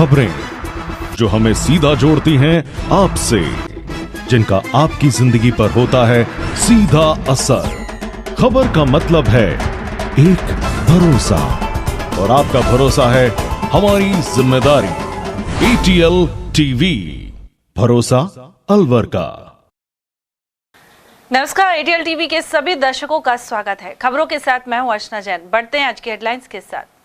खबरें जो हमें सीधा जोड़ती हैं आपसे, जिनका आपकी जिंदगी पर होता है सीधा असर। खबर का मतलब है एक भरोसा, और आपका भरोसा है हमारी जिम्मेदारी। ATL टीवी, भरोसा अलवर का। नमस्कार, ATL टीवी के सभी दर्शकों का स्वागत है। खबरों के साथ मैं हूं अर्चना जैन। बढ़ते हैं आज की हेडलाइंस के साथ।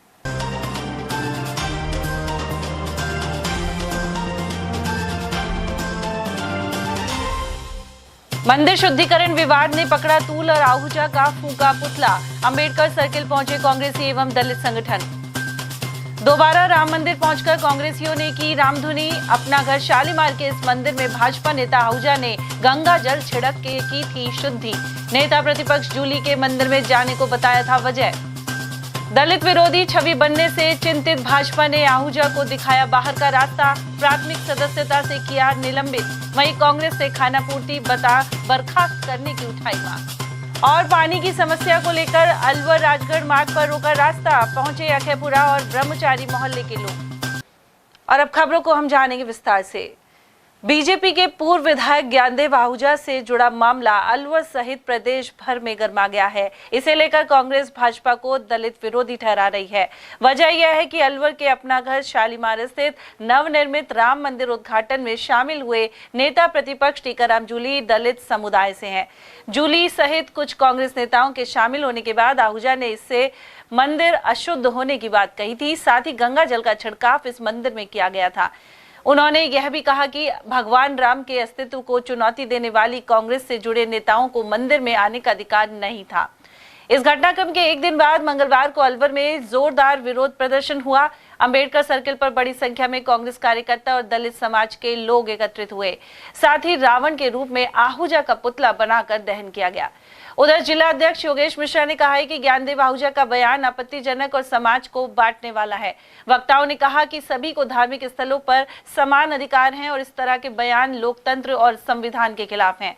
मंदिर शुद्धिकरण विवाद ने पकड़ा तूल और आहूजा का फूका पुतला। अंबेडकर सर्किल पहुंचे कांग्रेसी एवं दलित संगठन। दोबारा राम मंदिर पहुंचकर कांग्रेसियों ने की रामधुनी। अपना घर शालीमार के इस मंदिर में भाजपा नेता आहूजा ने गंगा जल छिड़क के की थी शुद्धि। नेता प्रतिपक्ष जूली के मंदिर में जाने को बताया था वजह। दलित विरोधी छवि बनने से चिंतित भाजपा ने आहूजा को दिखाया बाहर का रास्ता। प्राथमिक सदस्यता से किया निलंबित। वहीं कांग्रेस से खानापूर्ति बता बर्खास्त करने की उठाई मांग। और पानी की समस्या को लेकर अलवर राजगढ़ मार्ग पर रोका रास्ता। पहुंचे अखेपुरा और ब्रह्मचारी मोहल्ले के लोग। और अब खबरों को हम जानेंगे विस्तार से। बीजेपी के पूर्व विधायक ज्ञानदेव आहूजा से जुड़ा मामला अलवर सहित प्रदेश भर में गर्मा गया है। इसे लेकर कांग्रेस भाजपा को दलित विरोधी ठहरा रही है। वजह यह है कि अलवर के अपना घर शालीमार स्थित नवनिर्मित राम मंदिर उद्घाटन में शामिल हुए नेता प्रतिपक्ष टीकाराम जूली दलित समुदाय से हैं। जूली सहित कुछ कांग्रेस नेताओं के शामिल होने के बाद आहूजा ने इससे मंदिर अशुद्ध होने की बात कही थी। साथ ही गंगा जल का छिड़काव इस मंदिर में किया गया था। उन्होंने यह भी कहा कि भगवान राम के अस्तित्व को चुनौती देने वाली कांग्रेस से जुड़े नेताओं को मंदिर में आने का अधिकार नहीं था। इस घटनाक्रम के एक दिन बाद मंगलवार को अलवर में जोरदार विरोध प्रदर्शन हुआ। अंबेडकर सर्किल पर बड़ी संख्या में कांग्रेस कार्यकर्ता और दलित समाज के लोग एकत्रित हुए। साथ ही रावण के रूप में आहूजा का पुतला बनाकर दहन किया गया। उधर जिला अध्यक्ष योगेश मिश्रा ने कहा है कि ज्ञानदेव आहूजा का बयान आपत्तिजनक और समाज को बांटने वाला है। वक्ताओं ने कहा कि सभी को धार्मिक स्थलों पर समान अधिकार हैं और इस तरह के बयान लोकतंत्र और संविधान के खिलाफ हैं।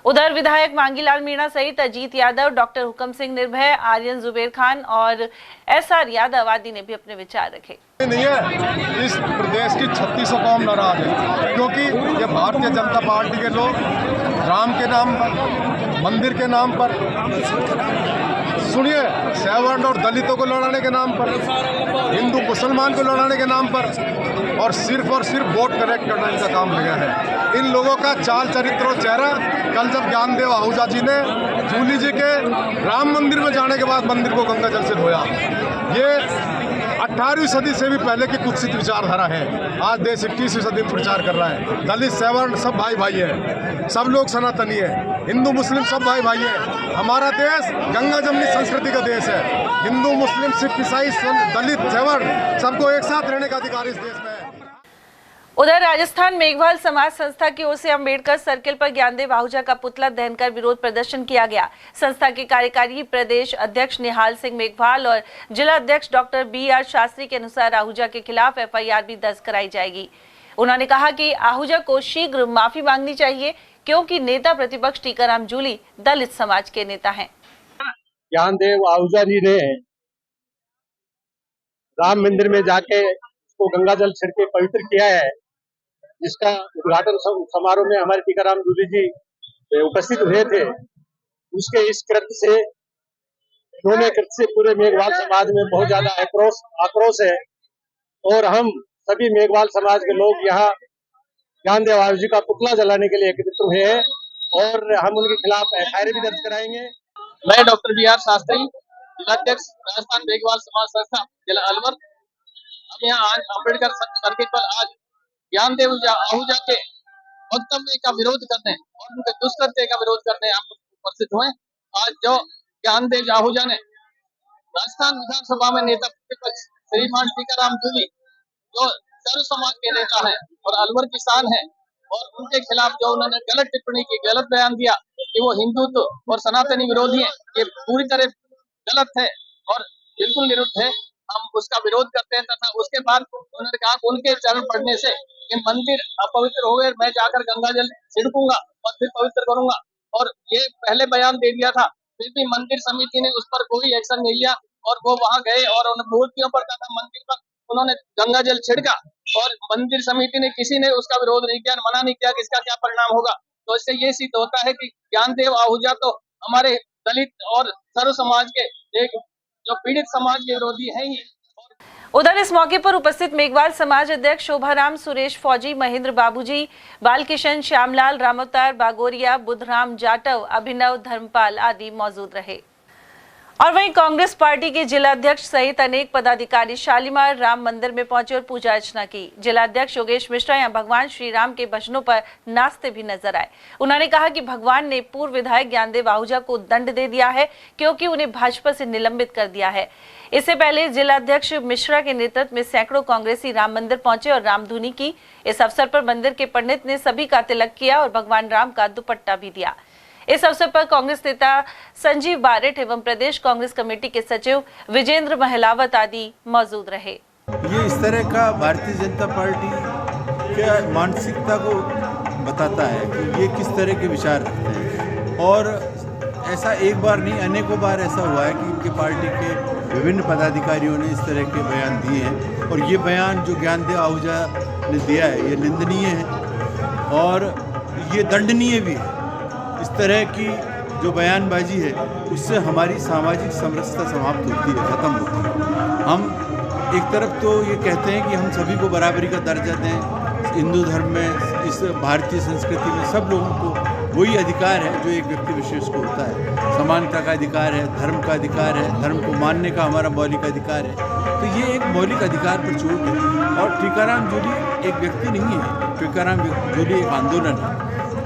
उधर विधायक मांगीलाल मीणा सहित अजीत यादव, डॉक्टर हुकम सिंह निर्भय, आर्यन जुबेर खान और SR यादव आदि ने भी अपने विचार रखे। नहीं है, इस प्रदेश की 3600 कौम नाराज है, क्योंकि ये भारतीय जनता पार्टी के लोग राम के नाम पर, मंदिर के नाम पर, सुनिए, सवर्ण और दलितों को लड़ाने के नाम पर, हिंदू मुसलमान को लड़ाने के नाम पर और सिर्फ वोट कलेक्ट करना इनका काम लगा है। इन लोगों का चाल चरित्र और चेहरा कल जब ज्ञानदेव आहूजा जी ने जूली जी के राम मंदिर में जाने के बाद मंदिर को गंगा जल से धोया, ये 18वीं सदी से भी पहले की कुत्सित विचारधारा है। आज देश 21वीं सदी में प्रचार कर रहा है। दलित सवर्ण सब भाई भाई है, सब लोग सनातनी है, हिंदू मुस्लिम सब भाई भाई है। हमारा देश गंगा जमनी संस्कृति का देश है। हिंदू मुस्लिम सिख ईसाई दलित सवर्ण सबको एक साथ रहने का अधिकार इस देश में है। उधर राजस्थान मेघवाल समाज संस्था की ओर से अंबेडकर सर्किल पर ज्ञानदेव आहूजा का पुतला दहन कर विरोध प्रदर्शन किया गया। संस्था के कार्यकारी प्रदेश अध्यक्ष निहाल सिंह मेघवाल और जिला अध्यक्ष डॉक्टर BR शास्त्री के अनुसार आहूजा के खिलाफ FIR भी दर्ज कराई जाएगी। उन्होंने कहा कि आहूजा को शीघ्र माफी मांगनी चाहिए, क्योंकि नेता प्रतिपक्ष टीकाराम जूली दलित समाज के नेता हैं। ज्ञानदेव आहूजा जी ने राम मंदिर में जाके उसको गंगा जल छिड़के पवित्र किया है, जिसका उद्घाटन समारोह में हमारे टीकाराम जूली जी उपस्थित हुए थे। उसके इस कृत्य से पूरे मेघवाल समाज में बहुत ज्यादा आक्रोश है और हम सभी मेघवाल समाज के लोग यहाँ ज्ञानदेव आहूजा जी का पुतला जलाने के लिए एकत्रित हुए हैं और हम उनके खिलाफ FIR भी दर्ज कराएंगे। मैं डॉक्टर BR शास्त्री, जिलाध्यक्ष राजस्थान मेघवाल समाज संस्था जिला अलवर। हम यहाँ आज अम्बेडकर सर्किल पर आज ज्ञानदेव आहूजा के वक्तव्य का विरोध करने और उनके दुष्कृत्य का विरोध करने आप उपस्थित हुए। आज जो ज्ञानदेव आहूजा ने राजस्थान विधानसभा में नेता प्रतिपक्ष श्रीमान टीकाराम जूली, जो सर्व समाज के नेता हैं और अलवर की शान है, और उनके खिलाफ जो उन्होंने गलत टिप्पणी की, गलत बयान दिया कि वो हिंदुत्व और सनातनी विरोधी है, ये पूरी तरह गलत है और बिल्कुल निरुद्ध है। हम उसका विरोध करते हैं तथा उसके बाद उन्होंने कहा उनके चरण पड़ने से ये मंदिर अपवित्र हो गए, मैं जाकर गंगा जल छिड़कूंगा और फिर पवित्र करूंगा। और ये पहले बयान दे दिया था, फिर भी मंदिर समिति ने उस पर कोई एक्शन नहीं लिया और वो वहां गए और उन मूर्तियों पर तथा मंदिर पर उन्होंने गंगा जल छिड़का और मंदिर समिति ने किसी ने उसका विरोध नहीं किया, मना नहीं किया कि इसका क्या परिणाम होगा। तो इससे ये सिद्ध होता है कि ज्ञानदेव आहूजा तो हमारे दलित और सर्व समाज के एक जो पीड़ित समाज के विरोधी हैं ही। उधर इस मौके पर उपस्थित मेघवाल समाज अध्यक्ष शोभाराम, सुरेश फौजी, महेंद्र बाबूजी, बालकिशन, श्यामलाल, रामअवतार बागोरिया, बुधराम जाटव, अभिनव, धर्मपाल आदि मौजूद रहे। और वहीं कांग्रेस पार्टी के जिला अध्यक्ष सहित अनेक पदाधिकारी शालीमार राम मंदिर में पहुंचे और पूजा अर्चना की। जिला अध्यक्ष योगेश मिश्रा यहां भगवान श्री राम के भजनों पर नाचते भी नजर आए। उन्होंने कहा कि भगवान ने पूर्व विधायक ज्ञानदेव आहूजा को दंड दे दिया है क्योंकि उन्हें भाजपा से निलंबित कर दिया है। इससे पहले जिला अध्यक्ष मिश्रा के नेतृत्व में सैकड़ों कांग्रेसी राम मंदिर पहुंचे और रामधुनी की। इस अवसर पर मंदिर के पंडित ने सभी का तिलक किया और भगवान राम का दुपट्टा भी दिया। इस अवसर पर कांग्रेस नेता संजीव बारेट एवं प्रदेश कांग्रेस कमेटी के सचिव विजेंद्र महलावत आदि मौजूद रहे। ये इस तरह का भारतीय जनता पार्टी के मानसिकता को बताता है कि ये किस तरह के विचार रखते हैं। और ऐसा एक बार नहीं, अनेकों बार ऐसा हुआ है कि इनके पार्टी के विभिन्न पदाधिकारियों ने इस तरह के बयान दिए हैं। और ये बयान जो ज्ञानदेव आहूजा ने दिया है ये निंदनीय है और ये दंडनीय भी है। इस तरह की जो बयानबाजी है उससे हमारी सामाजिक समरसता समाप्त होती है, ख़त्म होती है। हम एक तरफ तो ये कहते हैं कि हम सभी को बराबरी का दर्जा दें, हिंदू धर्म में, इस भारतीय संस्कृति में सब लोगों को वही अधिकार है जो एक व्यक्ति विशेष को होता है। समानता का अधिकार है, धर्म का अधिकार है, धर्म को मानने का हमारा मौलिक अधिकार है। तो ये एक मौलिक अधिकार पर चोट है। और टीकाराम जूली एक व्यक्ति नहीं है, टीकाराम जूली एक आंदोलन है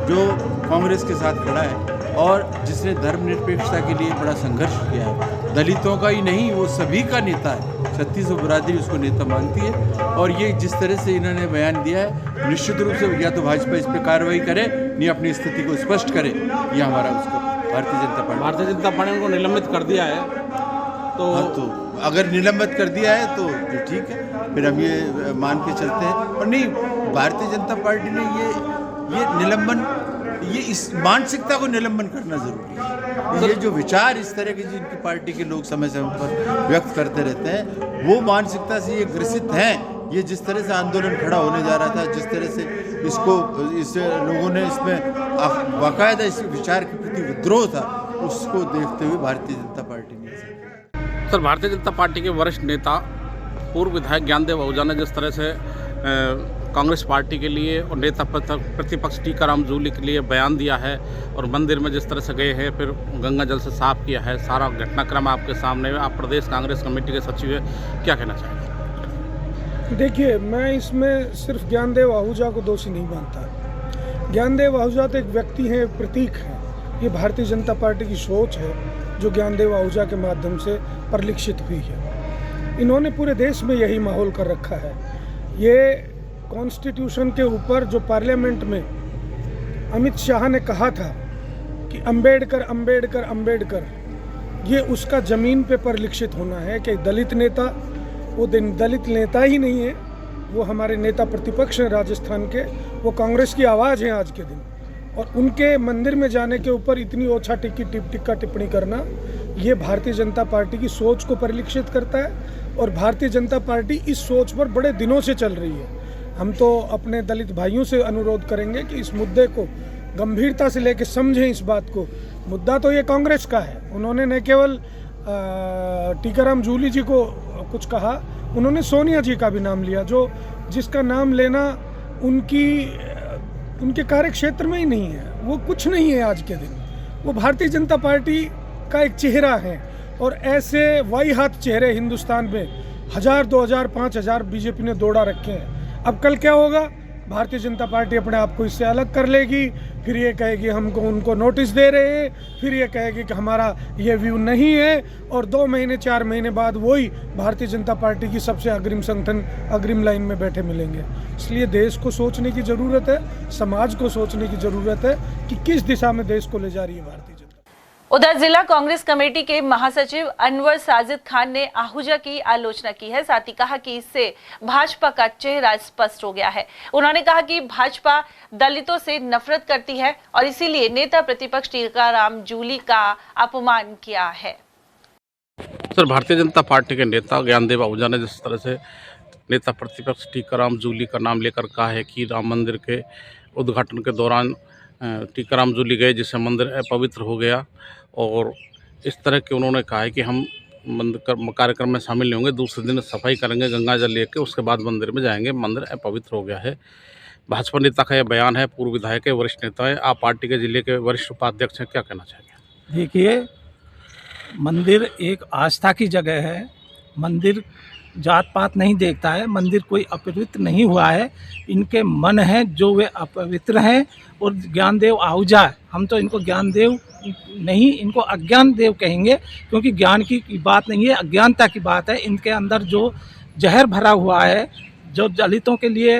जो कांग्रेस के साथ खड़ा है और जिसने धर्मनिरपेक्षता के लिए बड़ा संघर्ष किया है। दलितों का ही नहीं, वो सभी का नेता है। 3600 बिरादरी उसको नेता मानती है। और ये जिस तरह से इन्होंने बयान दिया है, निश्चित रूप से या तो भाजपा इस पर कार्रवाई करे, नहीं अपनी स्थिति को स्पष्ट करे। ये हमारा उसका भारतीय जनता पार्टी को निलंबित कर दिया है। तो हाँ, तो अगर निलंबित कर दिया है तो ठीक है, फिर हम ये मान के चलते हैं। और नहीं, भारतीय जनता पार्टी ने ये निलंबन, ये इस मानसिकता को निलंबन करना जरूरी है। ये जो विचार इस तरह के जिनकी पार्टी के लोग समय समय पर व्यक्त करते रहते हैं, वो मानसिकता से ये ग्रसित हैं। ये जिस तरह से आंदोलन खड़ा होने जा रहा था, जिस तरह से इस लोगों ने इसमें बाकायदा इस विचार के प्रति विद्रोह था, उसको देखते हुए भारतीय जनता पार्टी ने सर, भारतीय जनता पार्टी के वरिष्ठ नेता पूर्व विधायक ज्ञानदेव आहूजा ने जिस तरह से कांग्रेस पार्टी के लिए और नेता प्रतिपक्ष टीकाराम जूली के लिए बयान दिया है और मंदिर में जिस तरह से गए हैं, फिर गंगा जल से साफ किया है, सारा घटनाक्रम आपके सामने है। आप प्रदेश कांग्रेस कमेटी के सचिव हैं, क्या कहना चाहेंगे? देखिए, मैं इसमें सिर्फ ज्ञानदेव आहूजा को दोषी नहीं मानता। ज्ञानदेव आहूजा तो एक व्यक्ति है, प्रतीक है। ये भारतीय जनता पार्टी की सोच है जो ज्ञानदेव आहूजा के माध्यम से परिलक्षित हुई है। इन्होंने पूरे देश में यही माहौल कर रखा है। ये कॉन्स्टिट्यूशन के ऊपर जो पार्लियामेंट में अमित शाह ने कहा था कि अंबेडकर अंबेडकर अंबेडकर, ये उसका ज़मीन पे परिलक्षित होना है कि दलित नेता, वो दलित नेता ही नहीं है, वो हमारे नेता प्रतिपक्ष हैं राजस्थान के, वो कांग्रेस की आवाज़ है आज के दिन। और उनके मंदिर में जाने के ऊपर इतनी ओछा टिक्का टिप्पणी करना, ये भारतीय जनता पार्टी की सोच को परिलक्षित करता है। और भारतीय जनता पार्टी इस सोच पर बड़े दिनों से चल रही है। हम तो अपने दलित भाइयों से अनुरोध करेंगे कि इस मुद्दे को गंभीरता से लेकर समझें। इस बात को, मुद्दा तो ये कांग्रेस का है। उन्होंने न केवल टीकाराम जूली जी को कुछ कहा, उन्होंने सोनिया जी का भी नाम लिया, जो जिसका नाम लेना उनके कार्य क्षेत्र में ही नहीं है। वो कुछ नहीं है आज के दिन। वो भारतीय जनता पार्टी का एक चेहरा है। और ऐसे वाहियात चेहरे हिंदुस्तान में 1000, 2000, 5000 बीजेपी ने दौड़ा रखे हैं। अब कल क्या होगा? भारतीय जनता पार्टी अपने आप को इससे अलग कर लेगी, फिर ये कहेगी हमको उनको नोटिस दे रहे हैं, फिर ये कहेगी कि हमारा ये व्यू नहीं है। और 2 महीने 4 महीने बाद वही भारतीय जनता पार्टी की सबसे अग्रिम संगठन अग्रिम लाइन में बैठे मिलेंगे। इसलिए देश को सोचने की ज़रूरत है, समाज को सोचने की ज़रूरत है कि किस दिशा में देश को ले जा रही है भारतीय जनता। उधर जिला कांग्रेस कमेटी के महासचिव अनवर साजिद खान ने आहूजा की आलोचना की है। साथ ही कहा कि इससे भाजपा का चेहरा स्पष्ट हो गया है। उन्होंने कहा कि भाजपा दलितों से नफरत करती है और इसीलिए नेता प्रतिपक्ष टीकाराम जूली का अपमान किया है। सर, भारतीय जनता पार्टी के नेता ज्ञानदेव आहूजा ने जिस तरह से नेता प्रतिपक्ष टीकाराम जूली का नाम लेकर कहा है कि राम मंदिर के उद्घाटन के दौरान टीकाराम जूली गए जिससे मंदिर अपवित्र हो गया, और इस तरह के उन्होंने कहा है कि हम मंदिर कार्यक्रम में शामिल नहीं होंगे, दूसरे दिन सफाई करेंगे गंगा जल लेके, उसके बाद मंदिर में जाएंगे, मंदिर अपवित्र हो गया है। भाजपा नेता का यह बयान है। पूर्व विधायक है, वरिष्ठ नेता है, आप पार्टी के जिले के वरिष्ठ उपाध्यक्ष हैं, क्या कहना चाहेंगे? देखिए, मंदिर एक आस्था की जगह है। मंदिर जात पात नहीं देखता है। मंदिर कोई अपवित्र नहीं हुआ है। इनके मन हैं जो वे अपवित्र हैं। और ज्ञानदेव आहूजा, हम तो इनको ज्ञानदेव नहीं, इनको अज्ञान देव कहेंगे, क्योंकि ज्ञान की बात नहीं है, अज्ञानता की बात है। इनके अंदर जो जहर भरा हुआ है, जो दलितों के लिए,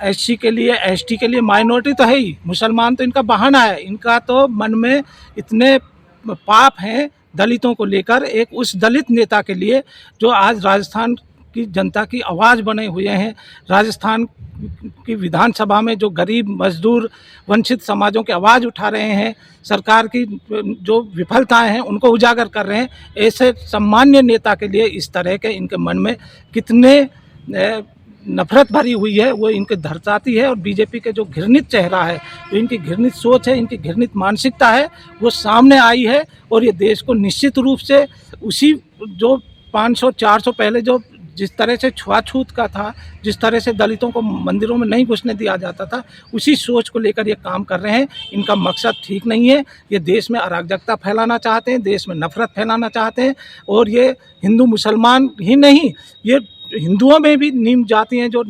एससी के लिए, एसटी के लिए, माइनॉरिटी तो है ही, मुसलमान तो इनका बहाना है। इनका तो मन में इतने पाप हैं दलितों को लेकर। एक उस दलित नेता के लिए जो आज राजस्थान की जनता की आवाज़ बने हुए हैं, राजस्थान की विधानसभा में जो गरीब, मजदूर, वंचित समाजों की आवाज़ उठा रहे हैं, सरकार की जो विफलताएं हैं उनको उजागर कर रहे हैं, ऐसे सम्मान्य नेता के लिए इस तरह के इनके मन में कितने नफरत भरी हुई है वो इनके दर्शाती है। और बीजेपी के जो घृणित चेहरा है, जो इनकी घृणित सोच है, इनकी घृणित मानसिकता है, वो सामने आई है। और ये देश को निश्चित रूप से उसी जो 500-400 पहले जो जिस तरह से छुआछूत का था, जिस तरह से दलितों को मंदिरों में नहीं घुसने दिया जाता था, उसी सोच को लेकर ये काम कर रहे हैं। इनका मकसद ठीक नहीं है। ये देश में अराजकता फैलाना चाहते हैं, देश में नफरत फैलाना चाहते हैं। और ये हिंदू मुसलमान ही नहीं, ये हिंदुओं में भी निम्न जाति हैं जो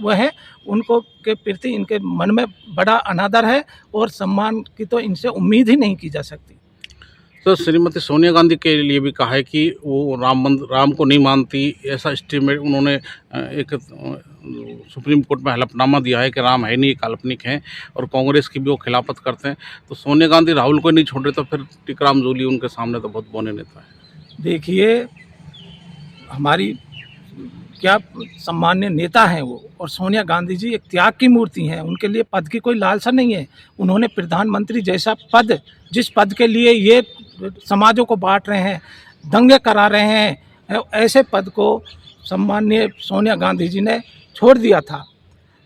वह हैं, उनको के प्रति इनके मन में बड़ा अनादर है और सम्मान की तो इनसे उम्मीद ही नहीं की जा सकती। तो श्रीमती सोनिया गांधी के लिए भी कहा है कि वो राम को नहीं मानती, ऐसा स्टेटमेंट उन्होंने एक सुप्रीम कोर्ट में हलफनामा दिया है कि राम है नहीं, काल्पनिक हैं, और कांग्रेस की भी वो खिलाफत करते हैं। तो सोनिया गांधी राहुल को नहीं छोड़ रहे, तो फिर टीकाराम जूली उनके सामने तो बहुत बौने नेता है। देखिए, हमारी क्या सम्मान्य नेता हैं वो, और सोनिया गांधी जी एक त्याग की मूर्ति हैं। उनके लिए पद की कोई लालसा नहीं है। उन्होंने प्रधानमंत्री जैसा पद, जिस पद के लिए ये समाजों को बांट रहे हैं, दंगे करा रहे हैं, ऐसे पद को सम्मान्य सोनिया गांधी जी ने छोड़ दिया था।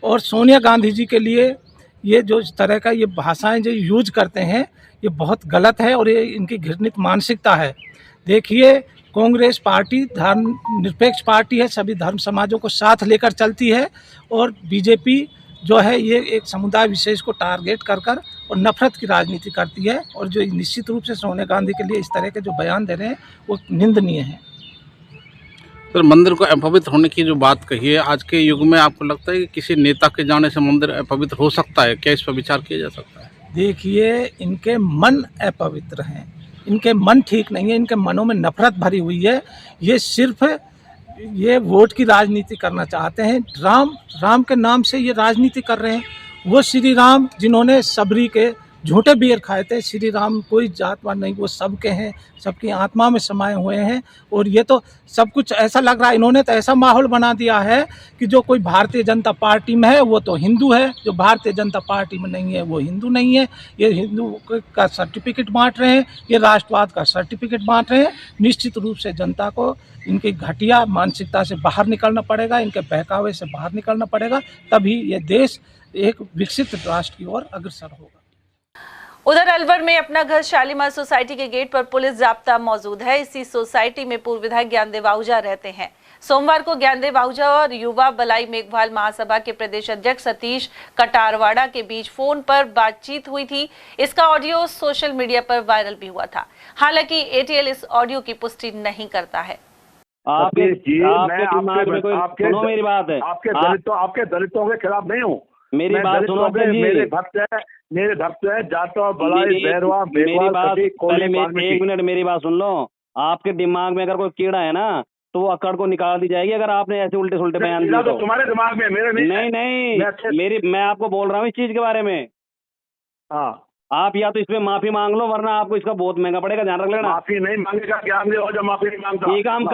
और सोनिया गांधी जी के लिए ये जो इस तरह का ये भाषाएं जो यूज करते हैं, ये बहुत गलत है और ये इनकी घृणित मानसिकता है। देखिए, कांग्रेस पार्टी धर्मनिरपेक्ष पार्टी है, सभी धर्म समाजों को साथ लेकर चलती है। और बीजेपी जो है ये एक समुदाय विशेष को टारगेट कर और नफरत की राजनीति करती है। और जो निश्चित रूप से सोनिया गांधी के लिए इस तरह के जो बयान दे रहे हैं वो निंदनीय है। फिर मंदिर को अपवित्र होने की जो बात कही है, आज के युग में आपको लगता है कि किसी नेता के जाने से मंदिर अपवित्र हो सकता है? क्या इस पर विचार किया जा सकता है? देखिए, इनके मन अपवित्र हैं, इनके मन ठीक नहीं है, इनके मनों में नफरत भरी हुई है। ये सिर्फ ये वोट की राजनीति करना चाहते हैं। राम के नाम से ये राजनीति कर रहे हैं। वो श्री राम जिन्होंने सबरी के झूठे बियर खाए थे, श्री राम कोई जातवाद नहीं, वो सबके हैं, सबकी आत्मा में समाये हुए हैं। और ये तो सब कुछ ऐसा लग रहा है, इन्होंने तो ऐसा माहौल बना दिया है कि जो कोई भारतीय जनता पार्टी में है वो तो हिंदू है, जो भारतीय जनता पार्टी में नहीं है वो हिंदू नहीं है। ये हिंदू का सर्टिफिकेट बांट रहे हैं, ये राष्ट्रवाद का सर्टिफिकेट बांट रहे हैं। निश्चित रूप से जनता को इनकी घटिया मानसिकता से बाहर निकलना पड़ेगा, इनके बहकावे से बाहर निकलना पड़ेगा, तभी ये देश एक विकसित राष्ट्र की ओर अग्रसर होगा। उधर अलवर में अपना घर शालीमार सोसाइटी के गेट पर पुलिस जाब्ता मौजूद है। इसी सोसाइटी में पूर्व विधायक ज्ञानदेव आहूजा रहते हैं। सोमवार को ज्ञानदेव आहूजा और युवा भलाई मेघवाल महासभा के प्रदेश अध्यक्ष सतीश कटारवाड़ा के बीच फोन पर बातचीत हुई थी। इसका ऑडियो सोशल मीडिया पर वायरल भी हुआ था। हालांकि एटीएल इस ऑडियो की पुष्टि नहीं करता है। आपके दलितों के खिलाफ नहीं हूँ। मेरी बात सुनो जी। मेरे भक्त है जाटो बलाई भैरवा एक मिनट मेरी बात सुन लो। आपके दिमाग में अगर कोई कीड़ा है ना तो वो अकड़ को निकाल दी जाएगी अगर आपने ऐसे उल्टे सुल्टे बयान दिए तो। तुम्हारे दिमाग में, मेरे नहीं मैं आपको बोल रहा हूँ इस चीज के बारे में। हाँ, आप या तो इसमें माफी मांग लो वरना आपको इसका बहुत महंगा पड़ेगा, ध्यान रख लेना। माफी नहीं मांगेगा, ज्ञान दे, और माफी नहीं मांगता। ठीक है, हम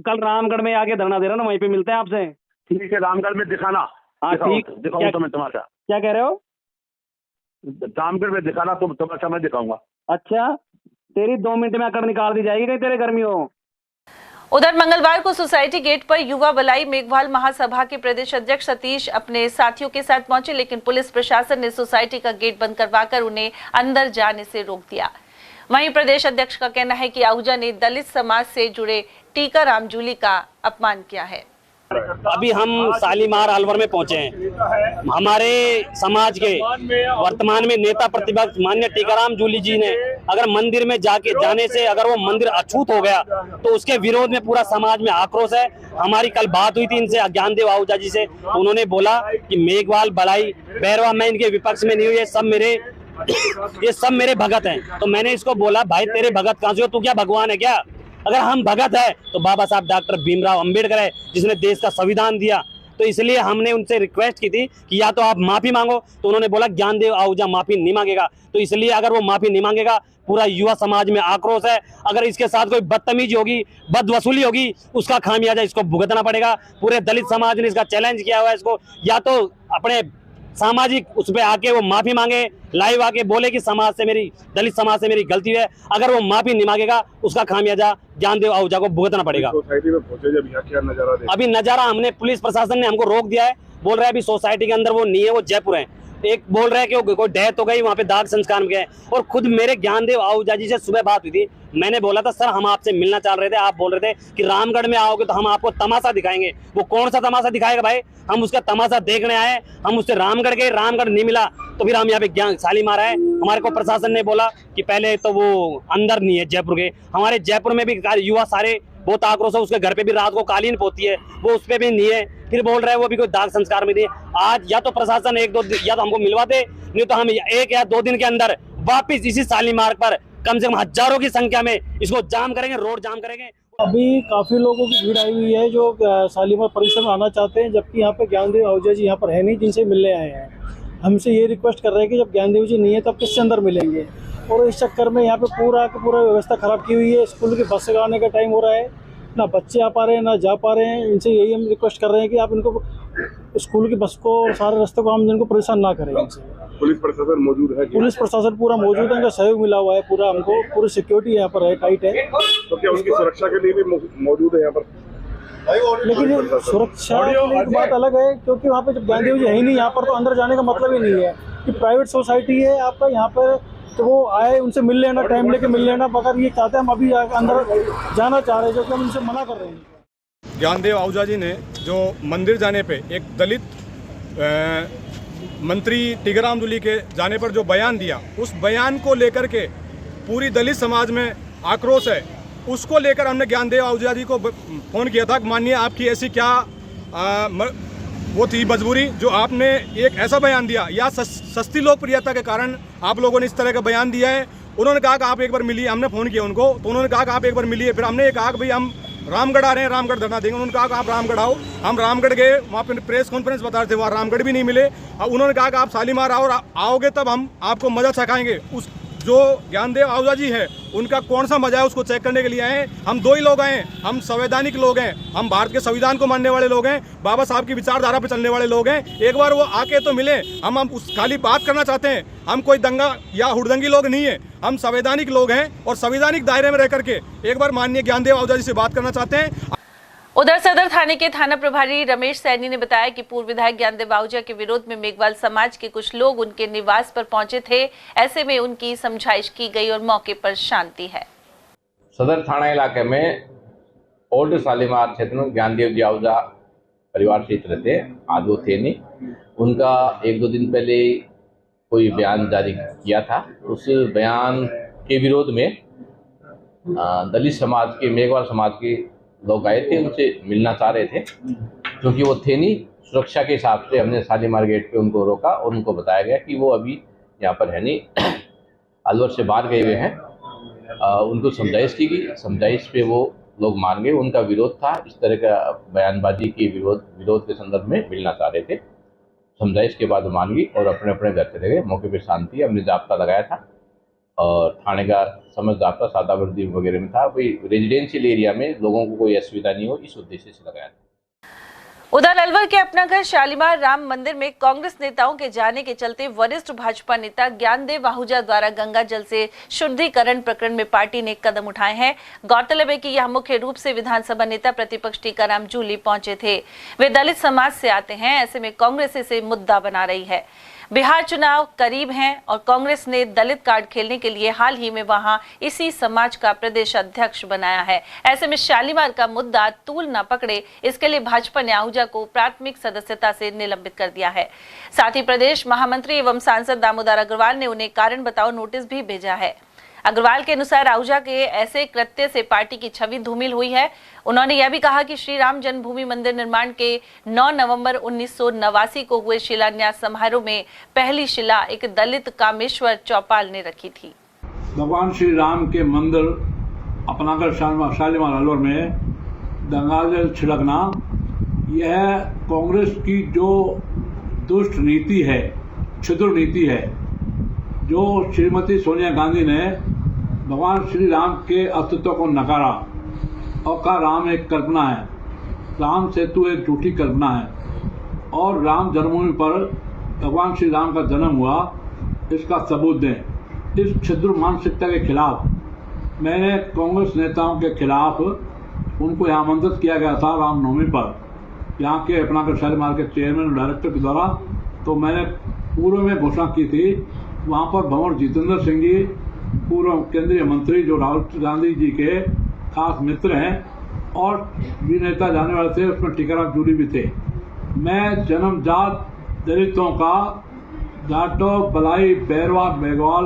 कल रामगढ़ में आके धरना दे रहे ना, वहीं पे मिलते हैं आपसे। ठीक है, रामगढ़ में दिखाना। हाँ ठीक, दिखाऊंगा तुम्हें तमाशा। क्या कह रहे हो? रामगढ़ में दिखाना, तुम तमाशा मैं दिखाऊंगा। अच्छा, तेरी 2 मिनट में अकड़ निकाल दी जाएगी कहीं तेरे घर में हो। उधर मंगलवार को सोसाइटी गेट पर युवा भलाई मेघवाल महासभा के प्रदेश अध्यक्ष सतीश अपने साथियों के साथ पहुंचे, लेकिन पुलिस प्रशासन ने सोसाइटी का गेट बंद करवाकर उन्हें अंदर जाने से रोक दिया। वहीं प्रदेश अध्यक्ष का कहना है कि आहूजा ने दलित समाज से जुड़े टीकाराम जूली का अपमान किया है। अभी हम शालीमार अलवर में पहुंचे हैं। हमारे समाज के वर्तमान में नेता प्रतिपक्ष माननीय टीकाराम जूली जी ने अगर मंदिर में जाने से अगर वो मंदिर अछूत हो गया तो उसके विरोध में पूरा समाज में आक्रोश है। हमारी कल बात हुई थी इनसे, ज्ञानदेव आहूजा जी से, तो उन्होंने बोला कि मेघवाल बलाई बैरवा मैं इनके विपक्ष में नहीं हूँ, ये सब मेरे भगत हैं। तो मैंने इसको बोला भाई तेरे भगत कहाँ से हो, तू क्या भगवान है क्या? अगर हम भगत है तो बाबा साहब डॉक्टर भीमराव अंबेडकर है जिसने देश का संविधान दिया। तो इसलिए हमने उनसे रिक्वेस्ट की थी कि या तो आप माफी मांगो, तो उन्होंने बोला ज्ञानदेव आहूजा माफी नहीं मांगेगा। तो इसलिए अगर वो माफी नहीं मांगेगा पूरा युवा समाज में आक्रोश है। अगर इसके साथ कोई बदतमीजी होगी, बदवसूली होगी, उसका खामियाजा इसको भुगतना पड़ेगा। पूरे दलित समाज ने इसका चैलेंज किया हुआ है। इसको या तो अपने सामाजिक उस पे आके वो माफी मांगे, लाइव आके बोले कि दलित समाज से मेरी गलती है। अगर वो माफी नहीं मांगेगा उसका खामियाजा ज्ञानदेव आहूजा को भुगतना पड़ेगा। सोसाइटी में पहुंचे जब यहाँ क्या नजारा देखा? अभी नजारा हमने पुलिस प्रशासन ने हमको रोक दिया है, बोल रहा है अभी सोसाइटी के अंदर वो नहीं है, वो जयपुर है। एक बोल रहा है कि कोई डेथ हो गई वहाँ पे दाग संस्कार में गए। और खुद मेरे ज्ञानदेव आहूजा जी से सुबह बात हुई थी, मैंने बोला था सर हम आपसे मिलना चाह रहे थे, आप बोल रहे थे कि रामगढ़ में आओगे तो हम आपको तमाशा दिखाएंगे। वो कौन सा तमाशा दिखाएगा भाई? हम उसका तमाशा देखने आए, हम उससे रामगढ़ गए, रामगढ़ नहीं मिला तो फिर हम यहाँ पे शालीमार आए। हमारे को प्रशासन ने बोला कि पहले तो वो अंदर नहीं है जयपुर के। हमारे जयपुर में भी युवा सारे बहुत आक्रोश है, उसके घर पे भी रात को कालीन पोती है, वो उस पे भी नहीं है। फिर बोल रहे हैं वो भी कोई दाग संस्कार में नहीं है। आज या तो प्रशासन एक दो या तो हमको मिलवा दे, नहीं तो हम 1 या 2 दिन के अंदर वापिस इसी शालीमार पर कम से कम हजारों की संख्या में इसको जाम करेंगे, रोड जाम करेंगे। अभी काफी लोगों की भीड़ आई हुई है जो शालीमार परिसर में आना चाहते हैं, जबकि यहाँ पे ज्ञानदेव आहूजा जी यहाँ पर है नहीं, जिनसे मिलने आए हैं। हमसे ये रिक्वेस्ट कर रहे हैं कि जब ज्ञानदेव जी नहीं है तब किससे अंदर मिलेंगे। और इस चक्कर में यहाँ पे पूरा व्यवस्था खराब की हुई है। स्कूल की बस से आने का टाइम हो रहा है, ना बच्चे आ पा रहे हैं ना जा पा रहे हैं। इनसे यही हम रिक्वेस्ट कर रहे हैं कि आप इनको स्कूल की बस को और सारे रास्ते को हम जिनको परेशान ना करें। पुलिस प्रशासन मौजूद है? पुलिस प्रशासन पूरा मौजूद है, उनका सहयोग मिला हुआ है पूरा, हमको पूरी सिक्योरिटी यहाँ पर है, टाइट है। तो क्या उसकी सुरक्षा के लिए भी मौजूद है यहाँ पर? लेकिन सुरक्षा की बात अलग है, क्योंकि वहाँ पे जब ज्ञानदेव जी है ही नहीं यहाँ पर तो अंदर जाने का मतलब ही नहीं है। कि प्राइवेट सोसाइटी है आपका यहाँ पर, तो वो आए उनसे मिल लेना, टाइम लेके मिल लेना। मगर ये चाहते हैं हम अभी अंदर जाना चाह रहे हैं, जो कि हम उनसे मना कर रहे हैं। ज्ञानदेव आहूजा जी ने जो मंदिर जाने पे एक दलित मंत्री टीकाराम जूली के जाने पर जो बयान दिया, उस बयान को लेकर के पूरी दलित समाज में आक्रोश है। उसको लेकर हमने ज्ञानदेव आहूजा जी को फ़ोन किया था कि माननीय आपकी ऐसी क्या वो थी मजबूरी जो आपने एक ऐसा बयान दिया, या सस्ती लोकप्रियता के कारण आप लोगों ने इस तरह का बयान दिया है। उन्होंने कहा कि आप एक बार मिलिए। हमने फ़ोन किया उनको, तो उन्होंने कहा कि आप एक बार मिलिए। फिर हमने कहा कि भाई हम रामगढ़ आ रहे हैं, रामगढ़ धरना देंगे। उन्होंने कहा कि आप रामगढ़ आओ। हम रामगढ़ गए, वहाँ पर प्रेस कॉन्फ्रेंस बता रहे थे, वहाँ रामगढ़ भी नहीं मिले। उन्होंने कहा कि आप शालीमार आओ, आओगे तब हम आपको मजा चखाएंगे। उस जो ज्ञानदेव आहूजा जी है उनका कौन सा मजा है उसको चेक करने के लिए आए हैं। हम 2 ही लोग आए हैं, हम संवैधानिक लोग हैं, हम भारत के संविधान को मानने वाले लोग हैं, बाबा साहब की विचारधारा पर चलने वाले लोग हैं। एक बार वो आके तो मिले। हम उस खाली बात करना चाहते हैं, हम कोई दंगा या हुड़दंगी लोग नहीं है, हम संवैधानिक लोग हैं और संवैधानिक दायरे में रह करके एक बार माननीय ज्ञानदेव आहूजा जी से बात करना चाहते हैं। उधर सदर थाने के थाना प्रभारी रमेश सैनी ने बताया कि पूर्व विधायक ज्ञानदेव आहूजा के विरोध में मेघवाल समाज के कुछ लोग उनके निवास पर पहुंचे थे। ऐसे में उनकी समझाइश की गई और मौके पर शांति है। सदर थाना इलाके में ओल्ड शालीमार क्षेत्र में ज्ञानदेव जी आहूजा परिवार से रहते हैं, आज वो थे नहीं। उनका 1-2 दिन पहले कोई बयान जारी किया था। उस बयान के विरोध में दलित समाज के, मेघवाल समाज के लोग आए थे, उनसे मिलना चाह रहे थे। क्योंकि वो थे नहीं, सुरक्षा के हिसाब से हमने शालीमार गेट पे उनको रोका और उनको बताया गया कि वो अभी यहाँ पर है नहीं, अलवर से बाहर गए हुए हैं। उनको समझाइश की गई, समझाइश पे वो लोग मान गए। उनका विरोध था, इस तरह का बयानबाजी के विरोध के संदर्भ में मिलना चाह रहे थे। समझाइश के बाद मान गई और अपने अपने घर चले गए। मौके पर शांति, हमने जाब्ता लगाया था और थाने का समझ जाब्ता सादा वर्दी वगैरह में था। कोई रेजिडेंशियल एरिया में लोगों को कोई असुविधा नहीं हो, इस उद्देश्य से लगाया था। उधर अलवर के अपना घर शालीमार राम मंदिर में कांग्रेस नेताओं के जाने के चलते वरिष्ठ भाजपा नेता ज्ञानदेव आहूजा द्वारा गंगा जल से शुद्धिकरण प्रकरण में पार्टी ने कदम उठाए हैं। गौरतलब है कि यह मुख्य रूप से विधानसभा नेता प्रतिपक्ष टीकाराम जूली पहुंचे थे। वे दलित समाज से आते हैं, ऐसे में कांग्रेस इसे मुद्दा बना रही है। बिहार चुनाव करीब हैं और कांग्रेस ने दलित कार्ड खेलने के लिए हाल ही में वहां इसी समाज का प्रदेश अध्यक्ष बनाया है। ऐसे में शालीमार का मुद्दा तूल न पकड़े, इसके लिए भाजपा ने आहूजा को प्राथमिक सदस्यता से निलंबित कर दिया है। साथ ही प्रदेश महामंत्री एवं सांसद दामोदर अग्रवाल ने उन्हें कारण बताओ नोटिस भी भेजा है। अग्रवाल के अनुसार आहूजा के ऐसे कृत्य से पार्टी की छवि धूमिल हुई है। उन्होंने यह भी कहा कि श्री राम जन्मभूमि मंदिर निर्माण के 9 नवंबर 1989 को हुए शिलान्यास समारोह में पहली शिला एक दलित कामेश्वर चौपाल ने रखी थी। भगवान श्री राम के मंदिर अपनाकर शालीमार अलवर में गंगाजल छिड़कना, यह कांग्रेस की जो दुष्ट नीति है, क्षुद्र नीति है, जो श्रीमती सोनिया गांधी ने भगवान श्री राम के अस्तित्व को नकारा और कहा राम एक कल्पना है, राम सेतु एक झूठी कल्पना है और राम जन्मभूमि पर भगवान श्री राम का जन्म हुआ, इसका सबूत दें। इस क्षुद्र मानसिकता के खिलाफ मैंने कांग्रेस नेताओं के खिलाफ उनको यहाँ आमंत्रित किया गया था रामनवमी पर, यहाँ के अपनाकर शालीमार के चेयरमैन और डायरेक्टर के द्वारा। तो मैंने पूर्व में घोषणा की थी, वहाँ पर भंवर जितेंद्र सिंह जी, पूर्व केंद्रीय मंत्री जो राहुल गांधी जी के खास मित्र हैं और भी नेता जाने वाले थे, उसमें टीकाराम जूली भी थे। मैं जन्मजात दलितों का जाटो, बलाई, बैरवा, मेघवाल,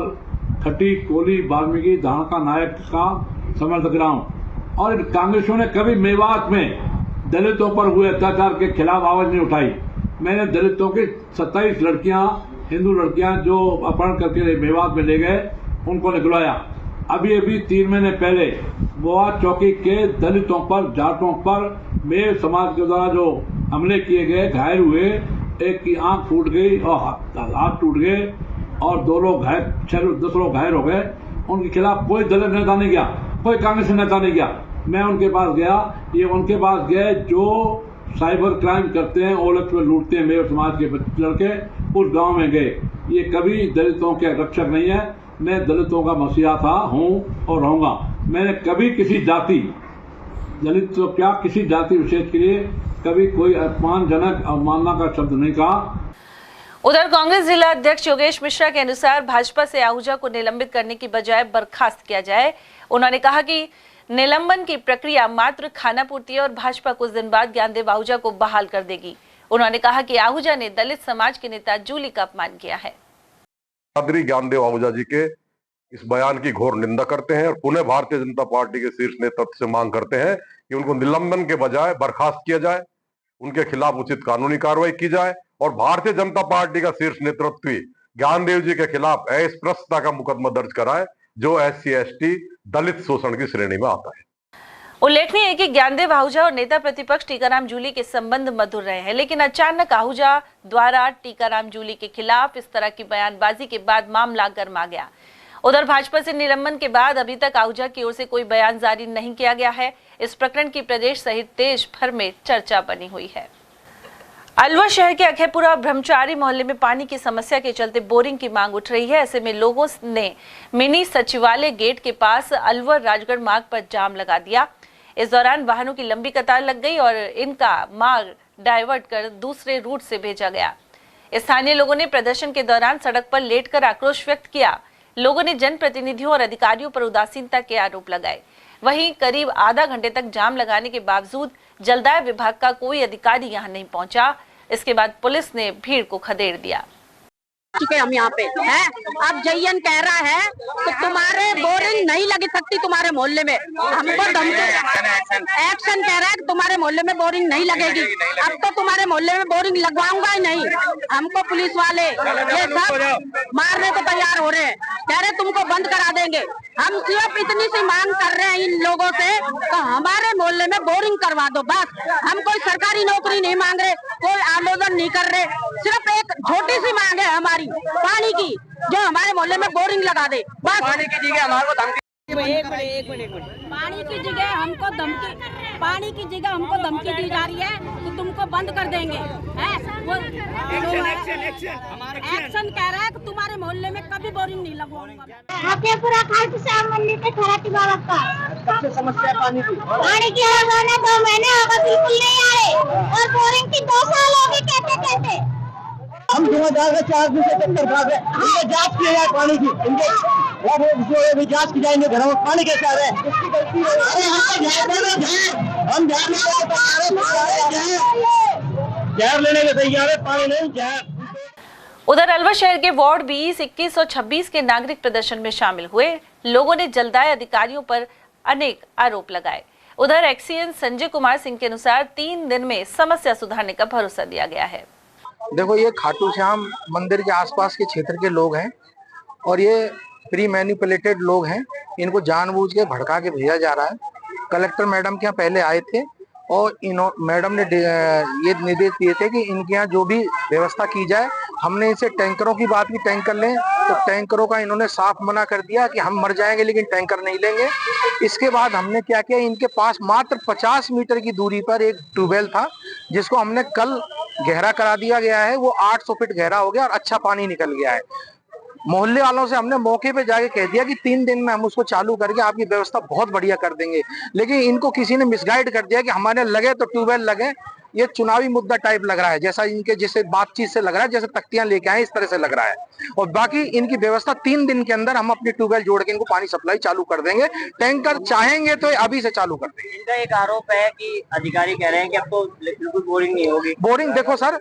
खटी, कोली, वाल्मीकि, धाणका, नायक का समर्थक रहा हूँ और कांग्रेसियों ने कभी मेवात में दलितों पर हुए अत्याचार के खिलाफ आवाज नहीं उठाई। मैंने दलितों की 27 लड़कियां, हिंदू लड़कियां जो अपहरण करके मेवात में ले गए, उनको निकलवाया। अभी 3 महीने पहले बोआ चौकी के दलितों पर, जाटों पर मेव समाज के द्वारा जो हमले किए गए, घायल हुए, एक की आंख फूट गई और हाथ टूट गए और 10 लोग घायल हो गए। उनके खिलाफ कोई दलित नेता नहीं गया, कोई कांग्रेस नेता नहीं गया। मैं उनके पास गया, ये उनके पास गए जो साइबर क्राइम करते हैं, ओलख में लूटते हैं मेव समाज के लड़के, उस गांव में गए। ये कभी दलितों के रक्षक नहीं है। मैं दलितों का मसीहा था, हूँ और रहूंगा। मैंने कभी किसी जाति, दलित तो क्या किसी जाति विशेष के लिए कभी कोई अपमानजनक अवमानना का शब्द नहीं कहा। उधर कांग्रेस जिला अध्यक्ष योगेश मिश्रा के अनुसार भाजपा से आहूजा को निलंबित करने की बजाय बर्खास्त किया जाए। उन्होंने कहा कि निलंबन की प्रक्रिया मात्र खानापूर्ति और भाजपा कुछ दिन बाद ज्ञानदेव आहूजा को बहाल कर देगी। उन्होंने कहा कि आहूजा ने दलित समाज के नेता जूली का अपमान किया है। ज्ञानदेव आहूजा जी के इस बयान की घोर निंदा करते हैं और पुनः भारतीय जनता पार्टी के शीर्ष नेतृत्व से मांग करते हैं कि उनको निलंबन के बजाय बर्खास्त किया जाए, उनके खिलाफ उचित कानूनी कार्रवाई की जाए और भारतीय जनता पार्टी का शीर्ष नेतृत्व ज्ञानदेव जी के खिलाफ अस्पृश्यता का मुकदमा दर्ज कराए, जो SC/ST दलित शोषण की श्रेणी में आता है। उल्लेखनीय है कि ज्ञानदेव आहूजा और नेता प्रतिपक्ष टीकाराम जूली के संबंध मधुर रहे हैं, लेकिन अचानक आहूजा द्वारा टीकाराम जूली के खिलाफ इस तरह की बयानबाजी के बाद मामला गर्मा गया। उधर भाजपा से निलंबन के बाद अभी तक आहूजा की ओर से कोई बयान जारी नहीं किया गया है। इस प्रकरण की प्रदेश सहित देश भर में चर्चा बनी हुई है। अलवर शहर के अखेपुरा ब्रह्मचारी मोहल्ले में पानी की समस्या के चलते बोरिंग की मांग उठ रही है। ऐसे में लोगों ने मिनी सचिवालय गेट के पास अलवर राजगढ़ मार्ग पर जाम लगा दिया। इस दौरान वाहनों की लंबी कतार लग गई और इनका मार्ग डाइवर्ट कर दूसरे रूट से भेजा गया। स्थानीय लोगों ने प्रदर्शन के दौरान सड़क पर लेटकर आक्रोश व्यक्त किया। लोगों ने जनप्रतिनिधियों और अधिकारियों पर उदासीनता के आरोप लगाए। वहीं करीब आधा घंटे तक जाम लगाने के बावजूद जलदाय विभाग का कोई अधिकारी यहां नहीं पहुंचा। इसके बाद पुलिस ने भीड़ को खदेड़ दिया। हम यहाँ पे हैं। अब जयन कह रहा है तो तुम्हारे बोरिंग नहीं लगी सकती तुम्हारे मोहल्ले में, हमको एक्शन कह रहा है कि तुम्हारे मोहल्ले में बोरिंग नहीं लगेगी। अब तो तुम्हारे मोहल्ले में बोरिंग लगवाऊंगा ही नहीं। हमको पुलिस वाले ये सब मारने को तैयार हो रहे हैं, कह रहे तुमको बंद करा देंगे। हम सिर्फ इतनी सी मांग कर रहे हैं इन लोगों से, तो हमारे मोहल्ले में बोरिंग करवा दो बस। हम कोई सरकारी नौकरी नहीं मांग रहे, कोई आंदोलन नहीं कर रहे, सिर्फ एक छोटी सी मांग है हमारी पानी की, जो हमारे मोहल्ले में बोरिंग लगा दे बस। पानी की जगह हमारे को पानी की जगह हमको धमकी दी जा रही है कि तुमको बंद कर देंगे, हैं? वो एक्शन कह रहा है कि तुम्हारे मोहल्ले में कभी बोरिंग नहीं लगवाऊंगा। पूरा खाटू श्याम मंदिर पे खड़ा बाबा का सबसे समस्या पानी की 2 महीने होगा बिल्कुल नहीं आए और बोरिंग की 2 साल हो गए कहते हम जिम्मेदार है 4 दिन से चक्कर खा रहे हैं। जांच की जाए पानी की, इनके भी जांच की जाएंगे घरों में पानी कैसे आ रहा है, इसकी गलती हम ध्यान जहर लेने के तैयार है, पानी नहीं जहर। उधर अलवर शहर के वार्ड 20, 21 और 26 के नागरिक प्रदर्शन में शामिल हुए लोगों ने जलदाय अधिकारियों पर अनेक आरोप लगाए। उधर एक्सीएन संजय कुमार सिंह के अनुसार 3 दिन में समस्या सुधारने का भरोसा दिया गया है। देखो, ये खाटू श्याम मंदिर के आसपास के क्षेत्र के लोग हैं और ये प्री मैनिपुलेटेड लोग हैं, इनको जानबूझ के भड़का के भेजा जा रहा है। कलेक्टर मैडम के यहाँ पहले आए थे और मैडम ने ये निर्देश दिए थे कि इनके यहाँ जो भी व्यवस्था की जाए। हमने इनसे टैंकरों की बात की, टैंकर लें, तो टैंकरों का इन्होंने साफ मना कर दिया कि हम मर जाएंगे लेकिन टैंकर नहीं लेंगे। इसके बाद हमने क्या किया, इनके पास मात्र 50 मीटर की दूरी पर एक ट्यूबवेल था जिसको हमने कल गहरा करा दिया गया है। वो 800 फीट गहरा हो गया और अच्छा पानी निकल गया है। मोहल्ले वालों से हमने मौके पे जाके कह दिया कि 3 दिन में हम उसको चालू करके आपकी व्यवस्था बहुत बढ़िया कर देंगे, लेकिन इनको किसी ने मिसगाइड कर दिया कि हमारे लगे तो ट्यूबवेल लगे। ये चुनावी मुद्दा टाइप लग रहा है, जैसा इनके जैसे बातचीत से लग रहा है, जैसे तख्तियां लेके आए इस तरह से लग रहा है। और बाकी इनकी व्यवस्था 3 दिन के अंदर हम अपनी ट्यूबवेल जोड़ के इनको पानी सप्लाई चालू कर देंगे। टैंकर चाहेंगे तो अभी से चालू कर देंगे। इनका एक आरोप है कि अधिकारी कह रहे हैं कि अब तो बिल्कुल बोरिंग नहीं होगी। बोरिंग देखो सर,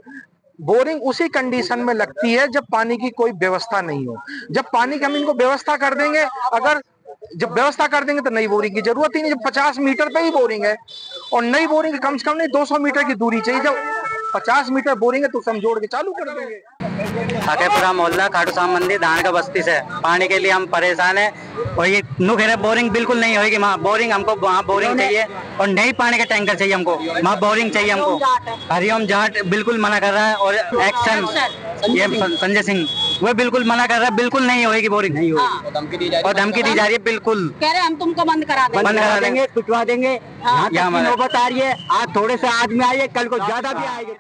बोरिंग उसी कंडीशन में लगती है जब पानी की कोई व्यवस्था नहीं हो। जब पानी की हम इनको व्यवस्था कर देंगे, अगर जब व्यवस्था कर देंगे तो नई बोरिंग की जरूरत ही नहीं। जब 50 मीटर पे ही बोरिंग है और नई बोरिंग कम से कम नहीं 200 मीटर की दूरी चाहिए। जब 50 मीटर बोरिंग है तो हम जोड़ के चालू कर देंगे। खाकेपुरा मोहल्ला खाटू श्याम मंदिर धान का बस्ती से पानी के लिए हम परेशान हैं और ये नुखेरे बोरिंग बिल्कुल नहीं होगी। वहाँ बोरिंग हमको वहाँ बोरिंग चाहिए और नई पानी का टैंकर चाहिए हमको, वहाँ बोरिंग चाहिए हमको। हरिओम जाट बिल्कुल मना कर रहा है और एक्शन ये संजय सिंह वो बिल्कुल मना कर रहा है, बिल्कुल नहीं होगी बोरिंग, नहीं होगी और धमकी दी जा रही है। बिल्कुल कह रहे हम तुमको बंद करा देंगे, पिटवा देंगे। नौबत आ रही है, आज थोड़े से आदमी आए, कल को ज्यादा भी आएंगे।